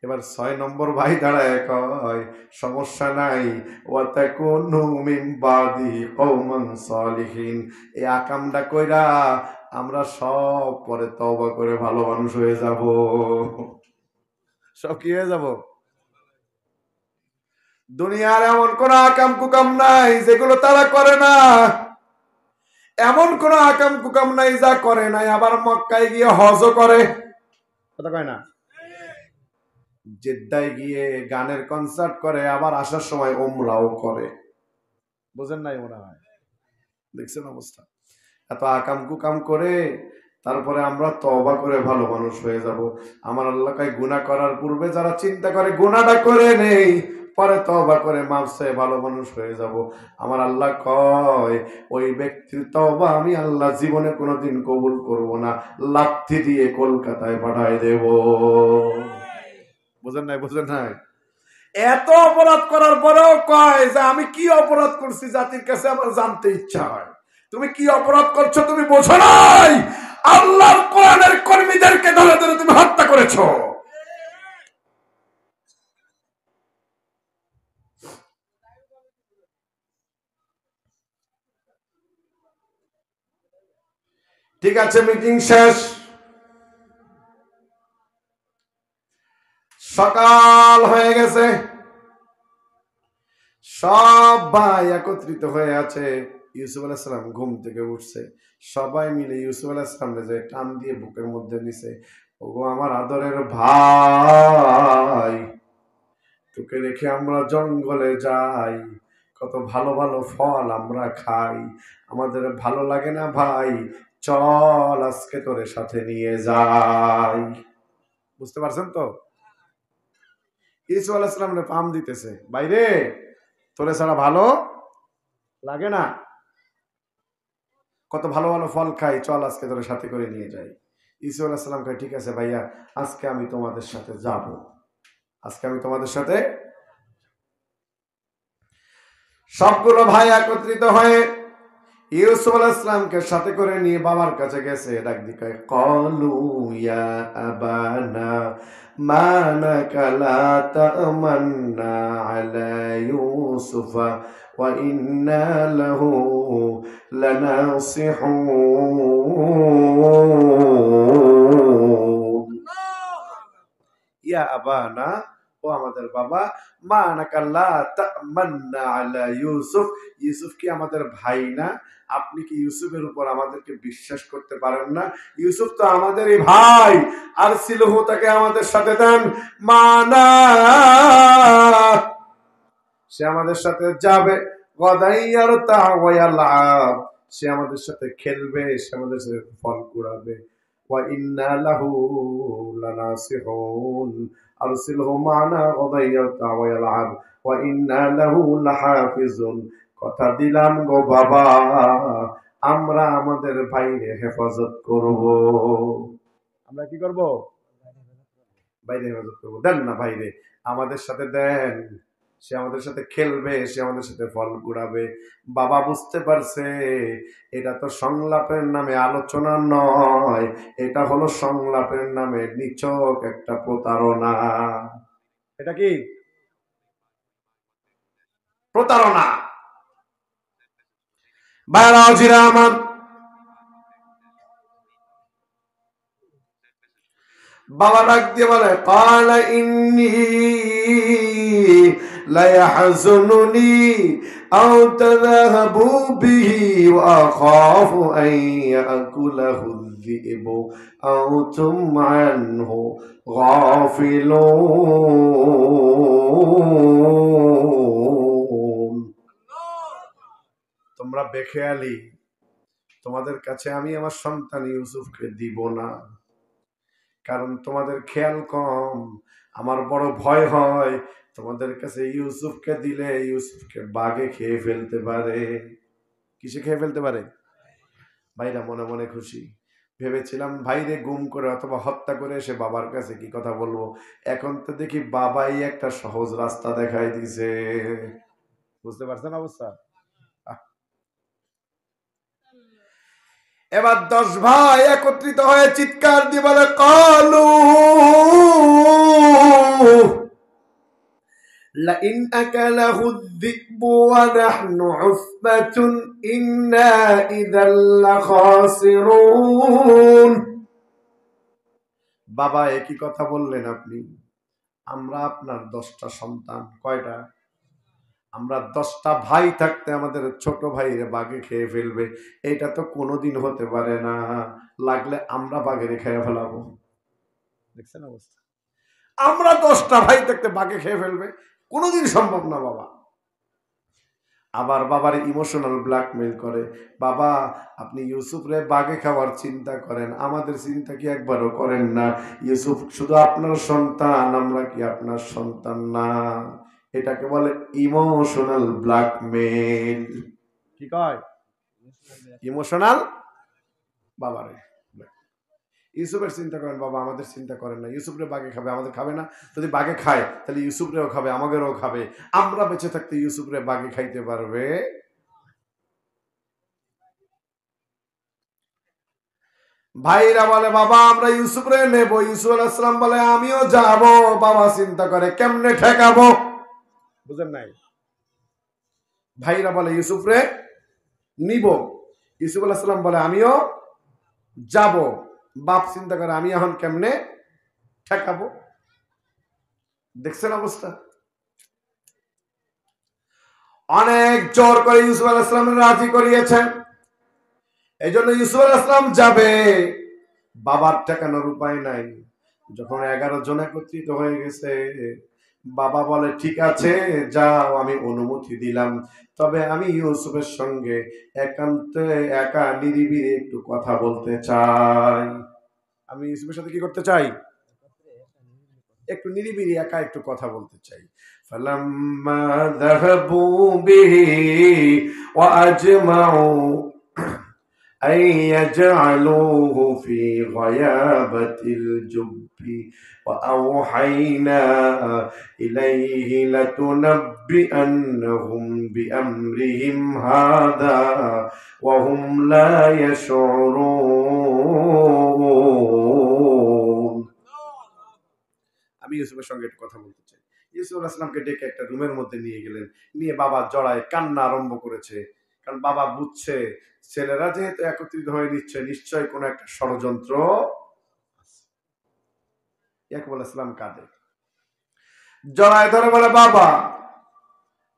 এবার 6 নম্বর ভাই দাঁড়ায় কয়, সমস্যা নাই, ওয়াতাকুনু মিন বাদি কওমান সালিহিন। এই আকামটা কইরা আমরা সব পরে তওবা করে ভালো মানুষ হয়ে যাব। সব কি হয়ে যাব? দুনিয়ার এমন কোন আকাম কুকাম নাই যেগুলো তারা করে না, এমন কোন আকাম কুকাম নাই যা করে নাই। আবার মক্কায় গিয়ে হজও করে, কথা কয় না? জেদ্দায় গিয়ে গানের কনসার্ট করে, আবার আসার সময় ওমরাও করে। বুঝেন নাই মনে হয়? দেখছেন অবস্থা? এত আকাম কুকাম করে তারপরে আমরা তওবা করে ভালো মানুষ হয়ে যাব। আমার আল্লাহ কয়, গুনাহ করার পূর্বে যারা চিন্তা করে গুনাহটা করে নেই, পরে তওবা করে মাফ চেয়ে ভালো মানুষ হয়ে যাব, আমার আল্লাহ কয় ওই ব্যক্তির তওবা আমি আল্লাহ জীবনে কোনোদিন কবুল করব না, লাথি দিয়ে কলকাতায় পাঠায় দেব। বুঝেন নাই? বুঝেন নাই? এত অপরাধ করার পরেও কয় যে আমি কি অপরাধ করছি জাতির কাছে আমার জানতে ইচ্ছা হয়। তুমি কি অপরাধ করছো তুমি বোঝো নাই? আল্লাহর কোরআনের কর্মীদেরকে ধরে ধরে তুমি হত্যা করেছো। ঠিক আছে, মিটিং শেষ। সকাল হয়ে গেছে, সব ভাই একত্রিত হয়ে আছে। ইউসুফ আলাইহিস সালাম ঘুম থেকে উঠছে, সবাই মিলে ইউসুফ আলাইহিস সালামকে যে টান দিয়ে বুকের মধ্যে নিছে। ওগো আমার আদরের ভাই, তোকে রেখে আমরা জঙ্গলে যাই, কত ভালো ভালো ফল আমরা খাই, আমাদের ভালো লাগে না ভাই? চল আজকে তোরে সাথে নিয়ে যাই। বুঝতে পারছেন তো? ইসু আলাইহিস সালাম পাম দিতেছে, বাইরে তোরে ছাড়া ভালো লাগে না, কত ভালো ভালো ফল খাই, চল আজকে তোরে সাথে করে নিয়ে যাই। ইসু আলাইহিস সালাম কয়, ঠিক আছে ভাইয়া, আজকে আমি তোমাদের সাথে যাব, আজকে আমি তোমাদের সাথে। সবগুলো ভাই একত্রিত হয়ে ইউসুফ আলাইহিস সালামকে সাথে করে নিয়ে বাবার কাছে গেছে। ডাক দি কয়, ক্বালু ইয়া আবানা মা লাকা লা তা'মান্না আলা ইউসুফা ওয়া ইন্না লাহু লানাসিহুন। ইয়া আবানা, ও আমাদের বাবা, মা লাকা লা তা'মান্না আলা ইউসুফ, ইউসুফ কি আমাদের ভাই না? আপনি কি ইউসুফের উপর আমাদেরকে বিশ্বাস করতে পারেন না? ইউসুফ তো আমাদেরই ভাই, আর সিলহু, তাকে আমাদের সাথে দেন। মানা, সে আমাদের সাথে যাবে, গদাইয়ার তাওয়ায়ালাব, সে আমাদের সাথে খেলবে, সে আমাদের সাথে ফল কুড়াবে। ওয়া ইন্না লাহু লানাসিহুন, আরসিলহু মানা গদাইয়ার তাওয়ায়ালাব ওয়া ইন্না লাহু লাহাফিজুন। কথা দিলাম গো বাবা, আমরা আমাদের ভাইরে হেফাজত করব। আমরা কি করব? বাইরে হেফাজত করব। দেন না বাইরে, আমাদের সাথে দেন, সে আমাদের সাথে খেলবে, সে আমাদের সাথে ফল কুড়াবে। বাবা বুঝতে পারছে এটা তো সংলাপের নামে আলোচনা নয়, এটা হলো সংলাপের নামে নিছক একটা প্রতারণা। এটা কি প্রতারণা? বাইরা জিরা আমার, বাবা ডাক দিয়ে বলে, قال إني ليحزنني أو تذهبوا به وأخاف أن يأكله الذئب أنتم عنه غافلون। তোমরা বেখেয়ালি, তোমাদের কাছে আমি আমার সন্তান ইউসুফকে দিব না, কারণ তোমাদের খেয়াল কম। আমার বড় ভয় হয় তোমাদের কাছে ইউসুফকে দিলে ইউসুফকে বাঘে খেয়ে ফেলতে পারে। কিসে খেয়ে ফেলতে পারে? ভাইরা মনে মনে খুশি, ভেবেছিলাম ভাইরে গুম করে অথবা হত্যা করে এসে বাবার কাছে কি কথা বলবো, এখন তো দেখি বাবাই একটা সহজ রাস্তা দেখাই দিছে। বুঝতে পারছেন অবস্থা? এবার 10 ভাই একত্রিত হয়ে চিৎকার দিয়ে বলে, কালু লাইন আকালাহু যিবু ওয়া নাহনু উসবাতুন ইন্না ইযাল লাখাসিরুন। বাবা একই কথা বললেন আপনি, আমরা আপনার 10টা সন্তান। কয়টা? আমরা 10টা ভাই থাকতে আমাদের ছোট ভাইরে বাঘে খেয়ে ফেলবে, এটা তো কোনোদিন হতে পারে না। লাগলে আমরা বাঘেরে খেয়ে ফেলাবো। দেখছেন অবস্থা? আমরা 10টা ভাই থাকতে বাঘে খেয়ে ফেলবে, কোনোদিন সম্ভব না বাবা। আবার বাবার ইমোশনাল ব্ল্যাকমেইল করে, বাবা আপনি ইউসুফরে বাঘে খাওয়ার চিন্তা করেন, আমাদের চিন্তা কি একবারও করেন না? ইউসুফ শুধু আপনার সন্তান, আমরা কি আপনার সন্তান না? এটাকে বলে ইমোশনাল ব্ল্যাকমেইল। কি কয়? ইমোশনাল। বাবারে ইউসুফের চিন্তা করেন, বাবা আমাদের চিন্তা করেন না। ইউসুফরে বাঘে খাবে, আমাদের খাবে না? যদি বাঘে খায় তাহলে ইউসুফরেও খাবে, আমাদেরও খাবে। আমরা বেঁচে থাকতে ইউসুফরে বাঘে খাইতে পারবে? ভাইরা বলে, বাবা আমরা ইউসুফরে নেব। ইউসুফ আলাইহিস সালাম বলে, আমিও যাব। বাবা চিন্তা করে কেমনে ঠেকাবো, বুঝেন নাই? ভাইরা বলে ইউসুফরে নিব, ইউসুফ আলাইহিস সালাম বলে আমিও যাব, বাপ চিন্তা করে আমি এখন কেমনে ঠেকাবো। দেখছেন অবস্থা। অনেক জোর করে ইউসুফ আলাইহিস সালাম রাজি করিয়েছে, এই জন্য ইউসুফ আলাইহিস সালাম যাবে, বাবার ঠেকানোর উপায় নাই। যখন 11 জন একত্রিত হয়ে গেছে, বাবা বলে ঠিক আছে যাও, আমি অনুমতি দিলাম, তবে আমি ইউসুফের সঙ্গে একান্তে একা নিরিবিলি একটু কথা বলতে চাই। আমি ইউসুফের সাথে কি করতে চাই? একটু নিরিবিলি একা একটু কথা বলতে চাই। ফালাম্মা যাহাবু বিহি ওয়া আজমাউ أن يجعلوه في غيابة الجب وأوحينا إليه لتنبئنهم بأمرهم هذا وهم لا يشعرون। আমি ইউসুফের সঙ্গে একটু কথা বলতে চাই। ইউসুফ আলাইহিস সালামকে ডেকে একটা রুমের মধ্যে নিয়ে গেলেন, নিয়ে বাবা জড়ায় কান্না আরম্ভ করেছে, কারণ বাবা বুঝছে ছেলেরা যেহেতু একত্রিত হয়ে নিচ্ছে, নিশ্চয় কোন একটা ষড়যন্ত্র। ইয়াকুব আলাইহিস সালাম কাঁদে, জড়ায় ধরে বলে বাবা,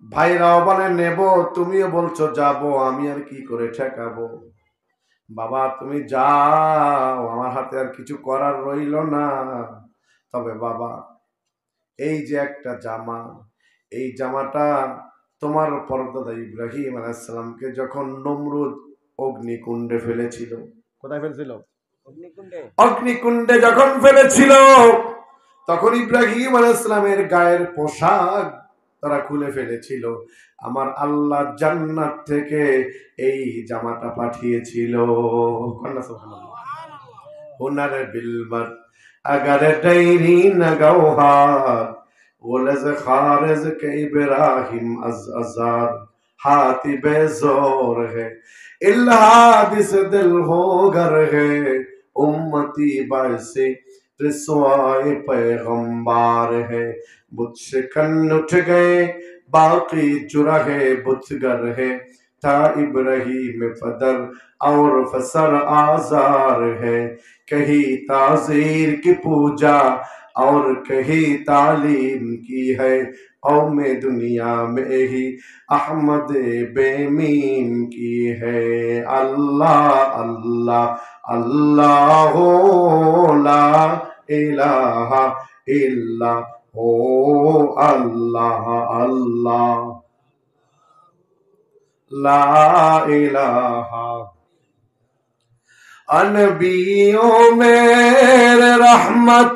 ভাইরাও বলে নেব, তুমিও বলছো যাবো, আমি আর কি করে ঠেকাবো। বাবা তুমি যাও, আমার হাতে আর কিছু করার রইল না। তবে বাবা, এই যে একটা জামা, এই জামাটা তোমার পরদাদা ইব্রাহিম আলাইহিস সালামকে যখন নমরুদ অগ্নিকুণ্ডে ফেলেছিল, কোথায় ফেলেছিল? অগ্নিকুণ্ডে। অগ্নিকুণ্ডে যখন ফেলেছিল, তখন ইব্রাহিম আলাইহিস সালামের গায়ের পোশাক তারা খুলে ফেলেছিল। আমার আল্লাহ জান্নাত থেকে এই জামাটা পাঠিয়েছিল। কন্যা সুবহানাল্লাহ। হুনার বিলমার अगर डायरी न गौहार वलज खारज के इब्राहिम अज अजार हाथी बेजोर है इल्हादिस दिल हो गर है उम्मती बासे रिसवाए पैगंबर है मुझसे कन उठ गए बाकी जुरहे बुतगर है था इब्राहिम फदर और फसर आजार है कहीं ताजीर की पूजा और कहीं तालीम की है कौम दुनिया में ही अहमद बेमीम की है अल्लाह अल्लाह अल्लाह ला इलाहा इल्ला हो अल्लाह अल्लाह ला इलाहा। अनबियों में रहमत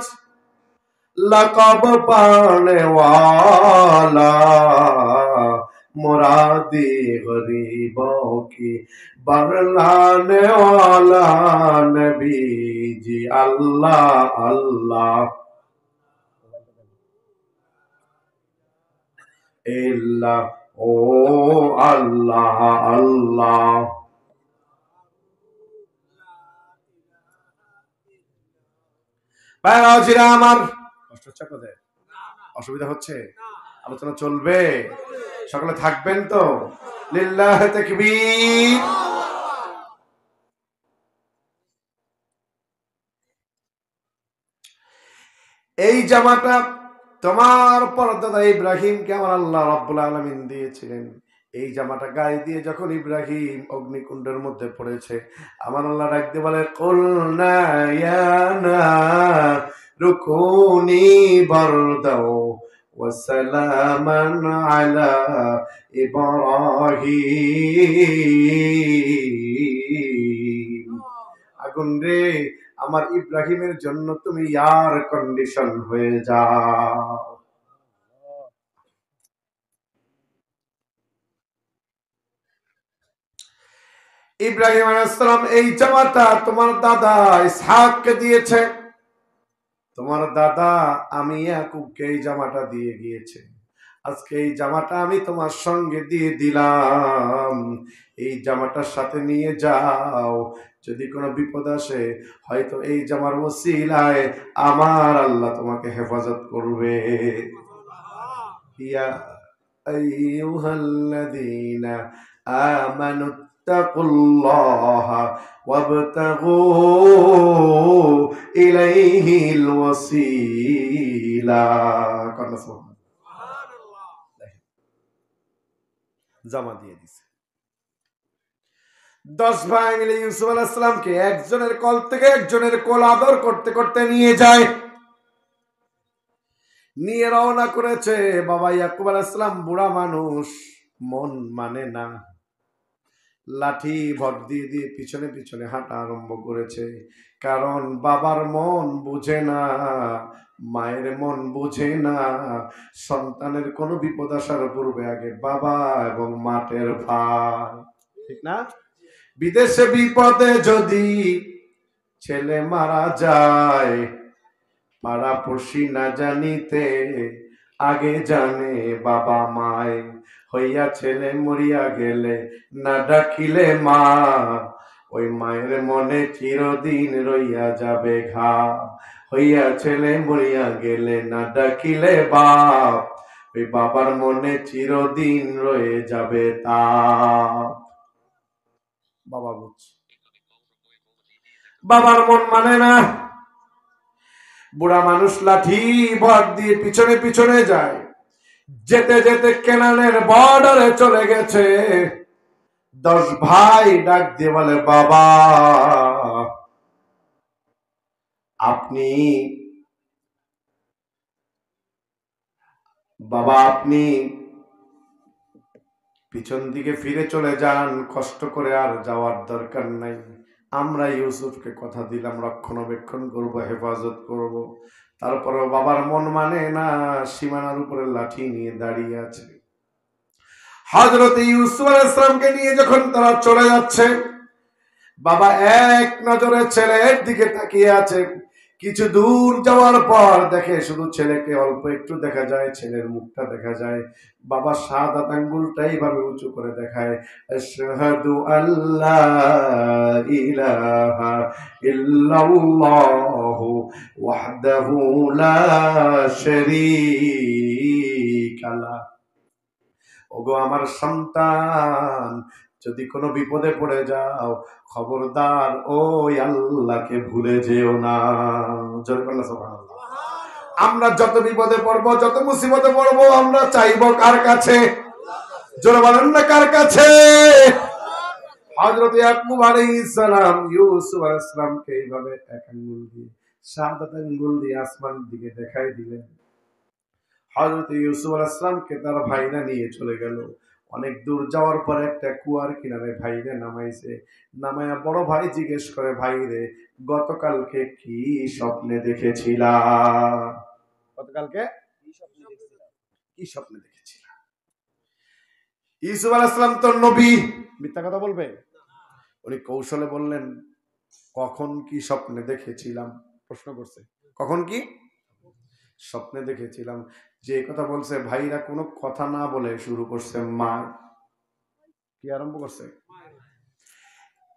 लक़ब पाने वाला मुरादी गरीबों की बरलाने वाला नबी जी अल्लाह अल्लाह इल्ला ओ अल्लाह अल्लाह। আমার কষ্ট হচ্ছে আপনাদের? অসুবিধা হচ্ছে? আলোচনা চলবে? সকলে থাকবেন তো? লিল্লাহ তাকবীর। এই জামাটা তোমার পরদাদা ইব্রাহিমকে আমার আল্লাহ রাব্বুল আলামিন দিয়েছিলেন। এই জামাটা গায়ে দিয়ে যখন ইব্রাহিম অগ্নিকুণ্ডের মধ্যে পড়েছে, আমার আল্লাহ ডাক দিয়ে বলে কুলনা ইয়া নারু কুনি বারদাও ওয়া সালামান আলা ইব্রাহিম। আগুন রে, আমার ইব্রাহিমের জন্য তুমি এয়ার কন্ডিশন হয়ে যাও। ইব্রাহিম আলাইহিস সালাম এই জামাটা তোমার দাদা ইসহাককে দিয়েছে, তোমার দাদা আমি ইয়াকুবকে এই জামাটা দিয়ে গিয়েছে। আজকে এই জামাটা আমি তোমার সঙ্গে দিয়ে দিলাম, এই জামাটার সাথে নিয়ে যাও, যদি কোনো বিপদ আসে হয়তো এই জামার ওসিলায় আমার আল্লাহ তোমাকে হেফাজত করবে। ইয়া আইয়ুহাল্লাযীনা আমানু ইত্তাকুল্লাহা ওয়াবতাগু ইলাইহিল ওয়াসিলা। জমা দিয়ে দিছে। 10 ভাই মিলে ইউসুফ আলাইহিস সালামকে একজনের কোল থেকে একজনের কোল আদর করতে করতে নিয়ে যায়, নিয়ে রওনা করেছে। বাবা ইয়াকুব আলাইহিস সালাম বুড়া মানুষ, মন মানে না, লাঠি ভর দিয়ে দিয়ে পিছনে পিছনে হাঁটা আরম্ভ করেছে। কারণ বাবার মন বুঝে না, মায়ের মন বুঝে না। সন্তানের কোনো বিপদ আসার পূর্বে আগে বাবা এবং মাটের ভাই, ঠিক না? বিদেশে বিপদে যদি ছেলে মারা যায়, পাড়াপড়শি না জানিতে আগে জানে বাবা মায়। হইয়া ছেলে মরিয়া গেলে না ডাকিলে মা, ওই মায়ের মনে চিরদিন রইয়া যাবে ঘা। হইয়া ছেলে মরিয়া গেলে না ডাকিলে বাপ, ওই বাবার মনে চিরদিন রয়ে যাবে তা। বাবা বুঝছে, বাবার মন মানে না। বুড়া মানুষ লাঠি ভর দিয়ে পিছনে পিছনে যায়। যেতে যেতে কেনানের বর্ডারে চলে গেছে। 10 ভাই ডাক দিয়ে বলে, বাবা আপনি পিছন দিকে ফিরে চলে যান, কষ্ট করে আর যাওয়ার দরকার নাই। আমরা ইউসুফকে কথা দিলাম রক্ষণাবেক্ষণ করব, হেফাজত করব। তারপরেও বাবার মন মানে না, সীমানার উপরে লাঠি নিয়ে দাঁড়িয়ে আছে। হযরত ইউসুফ আলাইহিস সালামকে নিয়ে যখন তারা চলে যাচ্ছে, বাবা এক নজরে ছেলের দিকে তাকিয়ে আছে। কিছু দূর যাওয়ার পর দেখে শুধু ছেলেকে অল্প একটু দেখা যায়, ছেলের মুখটা দেখা যায়। বাবা শাহাদাত আঙ্গুলটা এইভাবে উঁচু করে দেখায়, আশহাদু আল্লা ইলাহা ইল্লাল্লাহু ওয়াহদাহু লা শারীকা লাহ। ওগো আমার সন্তান, যদি কোনো বিপদে পড়ে যাও, খবরদার ওই আল্লাহকে ভুলে যেও না। সুবহানাল্লাহ। আমরা যত বিপদে পড়বো, যত মুসিবতে পড়বো, আমরা চাইবো কার কাছে? জোরে বলেন না, কার কাছে? হযরত ইয়াকুব আলাইহিস সালাম ইউসুফ আলাইহিস সালামকে এইভাবে এক আঙ্গুল দিয়ে, শাহাদাত আঙ্গুল দিয়ে আসমানের দিকে দেখাই দিলেন। হযরত ইউসুফ আলাইহিস সালামকে তার ভাইরা নিয়ে চলে গেল। অনেক দূর যাওয়ার পর একটা কুয়ার কিনারে ভাইরে নামাইছে। নামায়া বড় ভাই জিজ্ঞেস করে, ভাইরে গতকালকে কি স্বপ্নে দেখেছিলা? গতকালকে কি স্বপ্নে দেখেছিলা? ইউসুফ আলাইহিস সালাম তো নবী, মিথ্যা কথা বলবে? উনি কৌশলে বললেন, কখন কি স্বপ্নে দেখেছিলাম? প্রশ্ন করছে, কখন কি স্বপ্নে দেখেছিলাম। যে কথা বলছে, ভাইরা কোনো কথা না বলে শুরু করছে মা। কি আরম্ভ করছে?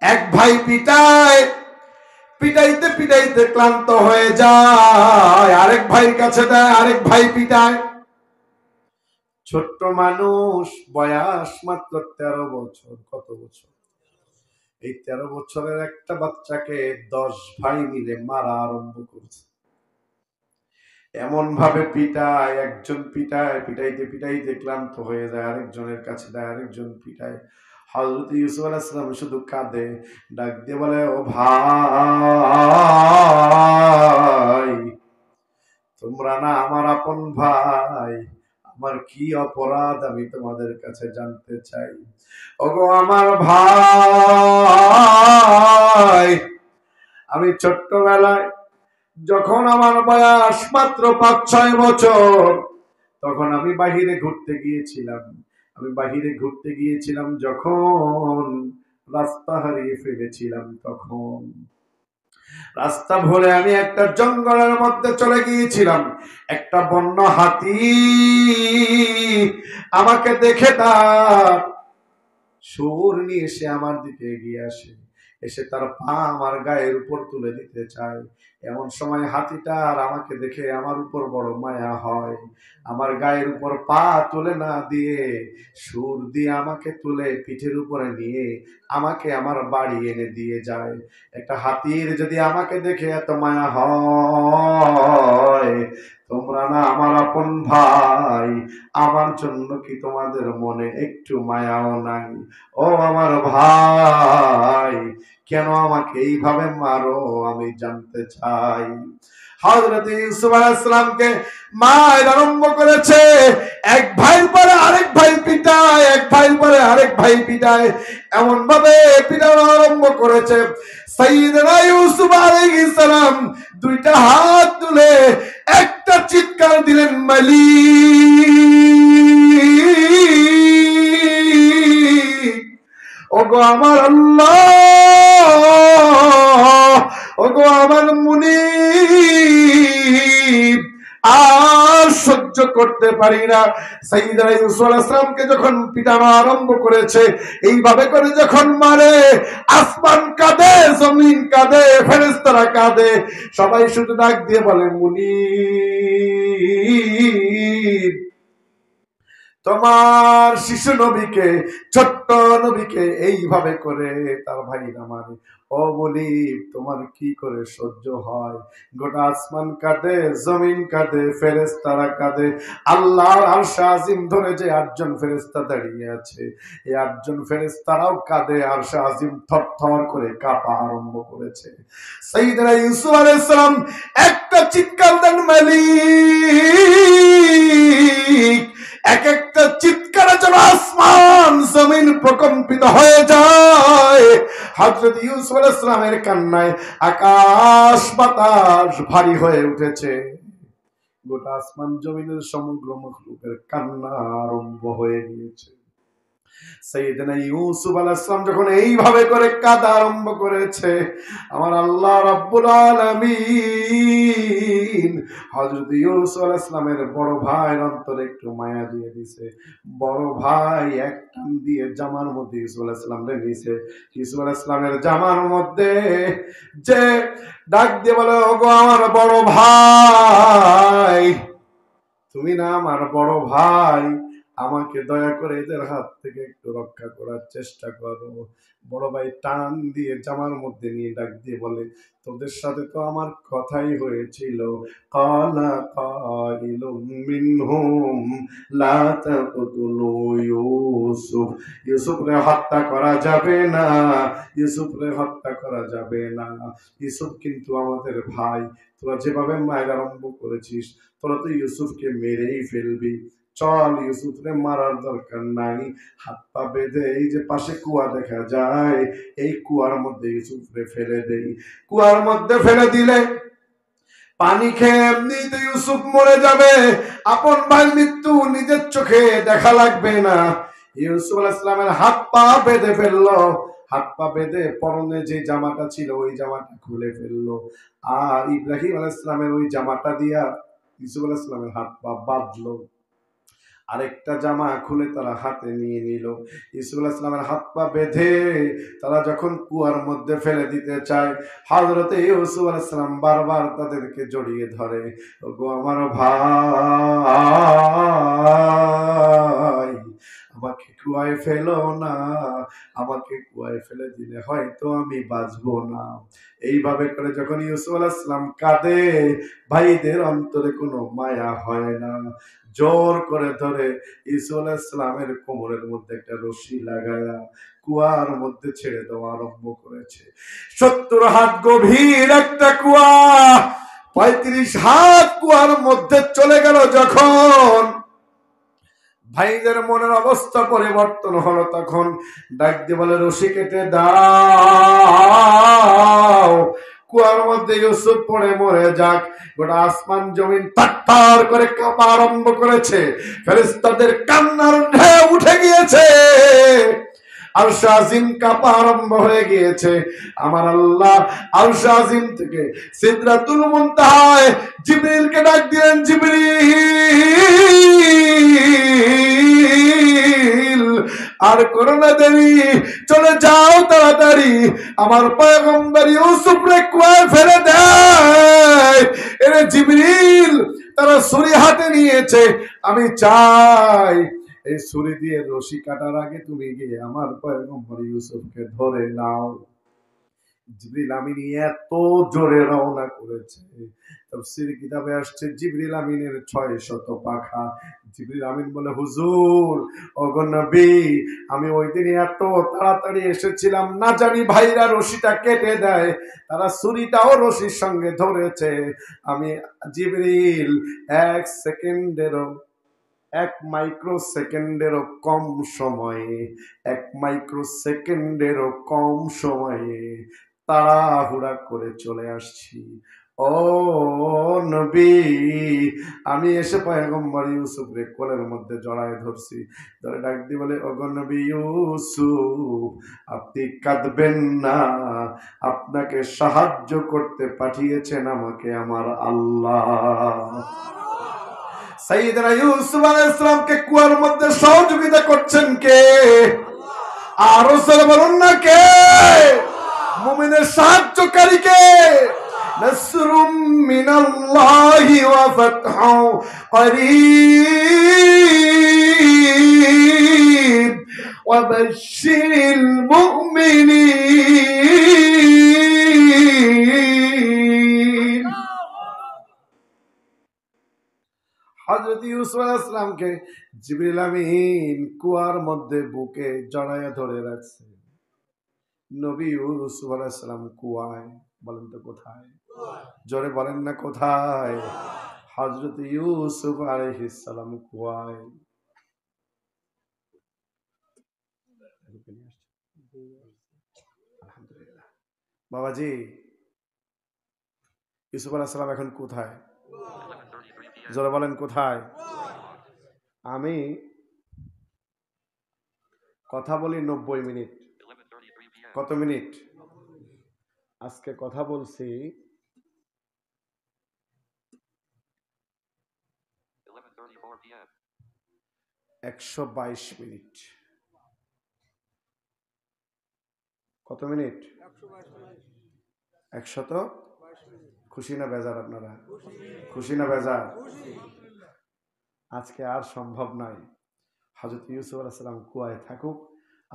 এক ভাই পিটায়, পিটাইতে পিটাইতে ক্লান্ত হয়ে যায়, আরেক ভাইয়ের কাছে দেয়, আরেক ভাই পিটায়। ছোট্ট মানুষ, বয়স মাত্র 13 বছর। কত বছর? এই 13 বছরের একটা বাচ্চাকে 10 ভাই মিলে মারা আরম্ভ করছে। এমন ভাবে পিটায়, একজন পিটায়, পিটাইতে পিটাইতে ক্লান্ত হয়ে যায়, আরেকজনের কাছে দেয়, আরেকজন পিটায়। হযরত ইউসুফ আলাইহিস সালাম শুধু কাঁদে, ডাক দিয়ে বলে, ও ভাই, তোমরা না আমার আপন ভাই, আমার কি অপরাধ আমি তোমাদের কাছে জানতে চাই। ওগো আমার ভাই, আমি ছোট্টবেলায় যখন আমার বয়স মাত্র 5-6 বছর, তখন আমি বাহিরে ঘুরতে গিয়েছিলাম। যখন রাস্তা হারিয়ে ফেলেছিলাম, তখন রাস্তা ভুলে আমি একটা জঙ্গলের মধ্যে চলে গিয়েছিলাম। একটা বন্য হাতি আমাকে দেখে তার সুর নিয়ে সে আমার দিকে এগিয়ে আসে, এসে তার পা আমার গায়ের উপর তুলে দিতে চায়। এমন সময় হাতিটার আমাকে দেখে আমার উপর বড় মায়া হয়, আমার গায়ের উপর পা তুলে না দিয়ে সুর দিয়ে আমাকে তুলে পিঠের উপরে নিয়ে আমাকে আমার বাড়ি এনে দিয়ে যায়। একটা হাতির যদি আমাকে দেখে এত মায়া হয়, তোমরা না আমার আপন ভাই, আমার জন্য কি তোমাদের মনে একটু মায়াও নাই? ও আমার ভাই, কেন আমাকে এইভাবে মারো আমি জানতে চাই। হযরত ইউসুফ আলাইহিস সালামকে মার আরম্ভ করেছে, এক ভাইয়ের পরে আরেক ভাই পিটায়, এক ভাইয়ের পরে আরেক ভাই পিটায়, এমন ভাবে পিটানো আরম্ভ করেছে। সাইয়েদনা ইউসুফ আলাইহিস সালাম দুইটা হাত তুলে একটা চিৎকার দিলেন, মালিক, ওগো আমার আল্লাহ, ওগো আমার মুনিব, আর সহ্য করতে পারি না। সাইয়েদনা ইউসুফ আলাইহিস সালামকে যখন পিটানো আরম্ভ করেছে, এইভাবে করে যখন মারে, আসমান কাঁদে, জমিন কাঁদে, ফেরেশতারা কাঁদে, সবাই শুধু ডাক দিয়ে বলে, মুনিব, তোমার শিশু নবীকে, ছোট্ট নবীকে এইভাবে করে তার ভাইরা মারে। ও বলি, তোমার কি করে সহ্য হয়? গোটা আসমান কাঁদে, জমিন কাঁদে, ফেরেশতারা কাঁদে, আল্লাহর আরশ আজিম ধরে যে 8 জন ফেরেশতা দাঁড়িয়ে আছে, এই 8 জন ফেরেশতারাও কাঁদে, আরশ আজিম থরথর করে কাঁপা আরম্ভ করেছে। সাইয়েদনা ইউসুফ আলাইহিস সালাম একটা চিৎকার দেন, মালিক, এক একটা চিৎকারে যেন আসমান জমিন প্রকম্পিত হয়ে যায়। হযরত ইউসুফ আলাইহিস সালামের কান্নায় আকাশ বাতাস ভারী হয়ে উঠেছে, গোটা আসমান জমিনের সমগ্র মখলুকের কান্না আরম্ভ হয়ে গিয়েছে। সাইয়েদনা ইউসুফ আলাইহিস সালাম যখন এইভাবে করে কাঁদা আরম্ভ করেছে, আমার আল্লাহ রাব্বুল আলামিন হযরত ইউসুফ আলাইহিস সালামের বড় ভাইয়ের অন্তরে একটু মায়া দিয়ে দিয়েছে। বড় ভাই এক টান দিয়ে জামার মধ্যে ইউসুফ আলাইহিস সালামকে নিয়েছে। ইউসুফ আলাইহিস সালামের জামার মধ্যে যে ডাক দিয়ে বলে, ওগো আমার বড় ভাই, তুমি না আমার বড় ভাই, আমাকে দয়া করে এদের হাত থেকে একটু রক্ষা করার চেষ্টা করো। বড় ভাই টান দিয়ে জামার মধ্যে নিয়ে ডাক দিয়ে বলে, তোদের সাথে তো আমার কথাই হয়েছিল, ক্বালা কাইলুম মিনহুম লা তাকতুলু ইউসুফ, ইউসুফরে হত্যা করা যাবে না, ইউসুফরে হত্যা করা যাবে না, ইউসুফ কিন্তু আমাদের ভাই, তোরা যেভাবে মায়ের আরম্ভ করেছিস, তোরা তো ইউসুফকে মেরেই ফেলবি, চল ইউসুফরে মারার দরকার নাই, হাত পা বেঁধে এই যে পাশে কুয়া দেখা যায়, এই কুয়ার মধ্যে ইউসুফরে ফেলে দেই। কুয়ার মধ্যে ফেলে দিলে পানি খেয়ে এমনিতে ইউসুফ মরে যাবে, আপন ভাই মৃত্যু নিজের চোখে দেখা লাগবে না। ইউসুফ আলাইহিস সালামের হাত পা বেঁধে ফেললো, হাত পা বেঁধে পরনে যে জামাটা ছিল ওই জামাটা খুলে ফেললো, আর ইব্রাহিম আলাইহিস সালামের ওই জামাটা দিয়া ইউসুফ আলাইহিস সালামের হাত পা বাঁধলো, আরেকটা জামা খুলে তারা হাতে নিয়ে নিল। ইউসুফ আলাইহিস সালামের হাত পা বেঁধে তারা যখন কুয়ার মধ্যে ফেলে দিতে চায়, হযরত ইউসুফ আলাইহিস সালাম বারবার তাদেরকে জড়িয়ে ধরে, ওগো আমার ভাই, আমাকে কুয়ায় ফেলো না, আমাকে কুয়ায় ফেলে দিলে হয়তো আমি বাঁচবো না। এইভাবে করে যখন ইউসুফ আলাইহিস সালাম কাঁদে, ভাইদের অন্তরে কোনো মায়া হয় না, জোর করে ধরে ইউসুফ আলাইহিস সালামের কোমরের মধ্যে একটা রশি লাগায়া কুয়ার মধ্যে ছেড়ে দেওয়া আরম্ভ করেছে। 70 হাত গভীর একটা কুয়া, 35 হাত কুয়ার মধ্যে চলে গেল যখন, ভাইদের মনের অবস্থা পরিবর্তন হলো, তখন ডাক দিয়ে বলে, রশি কেটে দাও, কুয়ার মধ্যে ইউসুফ পড়ে মরে যাক। গোটা আসমান জমিন তার করে কাঁপা আরম্ভ করেছে, ফেরেশতাদের কান্নার ঢেউ উঠে গিয়েছে, আরশ আজিম কাঁপা আরম্ভ হয়ে গিয়েছে। আমার আল্লাহ আরশ আজিম থেকে সিদরাতুল মুনতাহায় জিবরিলকে ডাক দিলেন, জিবরিল আর করো না দেরি, চলে যাও তাড়াতাড়ি, আমার পয়গম্বর ইউসুফ রে কুয়ায় ফেলে দেয়। এরে জিবরিল, তারা ছুরি হাতে নিয়েছে, আমি চাই এই ছুরি দিয়ে রশি কাটার আগে তুমি গিয়ে আমার পয়গম্বর ইউসুফকে ধরে নাও। জিবরিল আমিন এত জোরে রওনা করেছে, তাফসীর কিতাবে আসছে জিবরিল আমিনের 600 পাখা। জিবরিল আমিন বলে, হুজুর ওগো নবী, আমি ওই দিন এত তাড়াতাড়ি এসেছিলাম, না জানি ভাইরা রশিটা কেটে দেয়, তারা ছুরিটাও রশির সঙ্গে ধরেছে। আমি জিবরিল 1 সেকেন্ডেরও, 1 মাইক্রো সেকেন্ডেরও কম সময়ে, 1 মাইক্রো সেকেন্ডেরও কম সময়ে তাড়াহুড়া করে চলে আসছি। ও নবী, আমি এসে পয়গম্বর ইউসুফ রে কোলের মধ্যে জড়ায় ধরছি, ধরে ডাক দিয়ে বলে, ওগো নবী ইউসুফ, আপনি কাঁদবেন না, আপনাকে সাহায্য করতে পাঠিয়েছেন আমাকে আমার আল্লাহ। সাইয়েদনা ইউসুফ আলাইহিস সালামকে কুয়ার মধ্যে সহযোগিতা করছেন কে? আরো জোরে বলুন না কে? মুমিনের সাহায্যকারী কে? নাসরুম মিনাল্লাহি ওয়া ফাতহু করিব ওয়া বাশশিরিল মুমিনিন। হযরত ইউসুফ আলাইহিস সালামকে জিবরিল আমিন কুয়ার মধ্যে বুকে জড়ায়া ধরে রাখছে। নবী ইউসুফ আলাইহিস সালাম কুয়ায়, বলেন তো কোথায়? জোরে বলেন না কোথায়? হযরত ইউসুফ আলাইহিস সালাম কুয়ায়। আলহামদুলিল্লাহ। বাবাজি, ইউসুফ আলাইহিস সালাম এখন কোথায়? জোরে বলেন কোথায়? আমি কথা বলি 90 মিনিট। কত মিনিট? আজকে কথা বলছি 122 মিনিট। কত মিনিট? 100। খুশি না বেজার আপনারা? খুশি না বেজার? আজকে আর সম্ভব নয়। হযরত ইউসুফ আলাইহিস সালাম কুয়ায় থাকুক,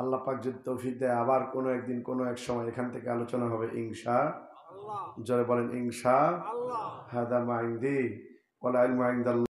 আল্লাহ পাক যদি তৌফিক দেয় আবার কোনো একদিন কোনো এক সময় এখান থেকে আলোচনা হবে ইনশাআল্লাহ। জোরে বলেন ইনশাআল্লাহ। হাদা মা ইনদি ওয়াল ইলমু ইনদাল্লাহ।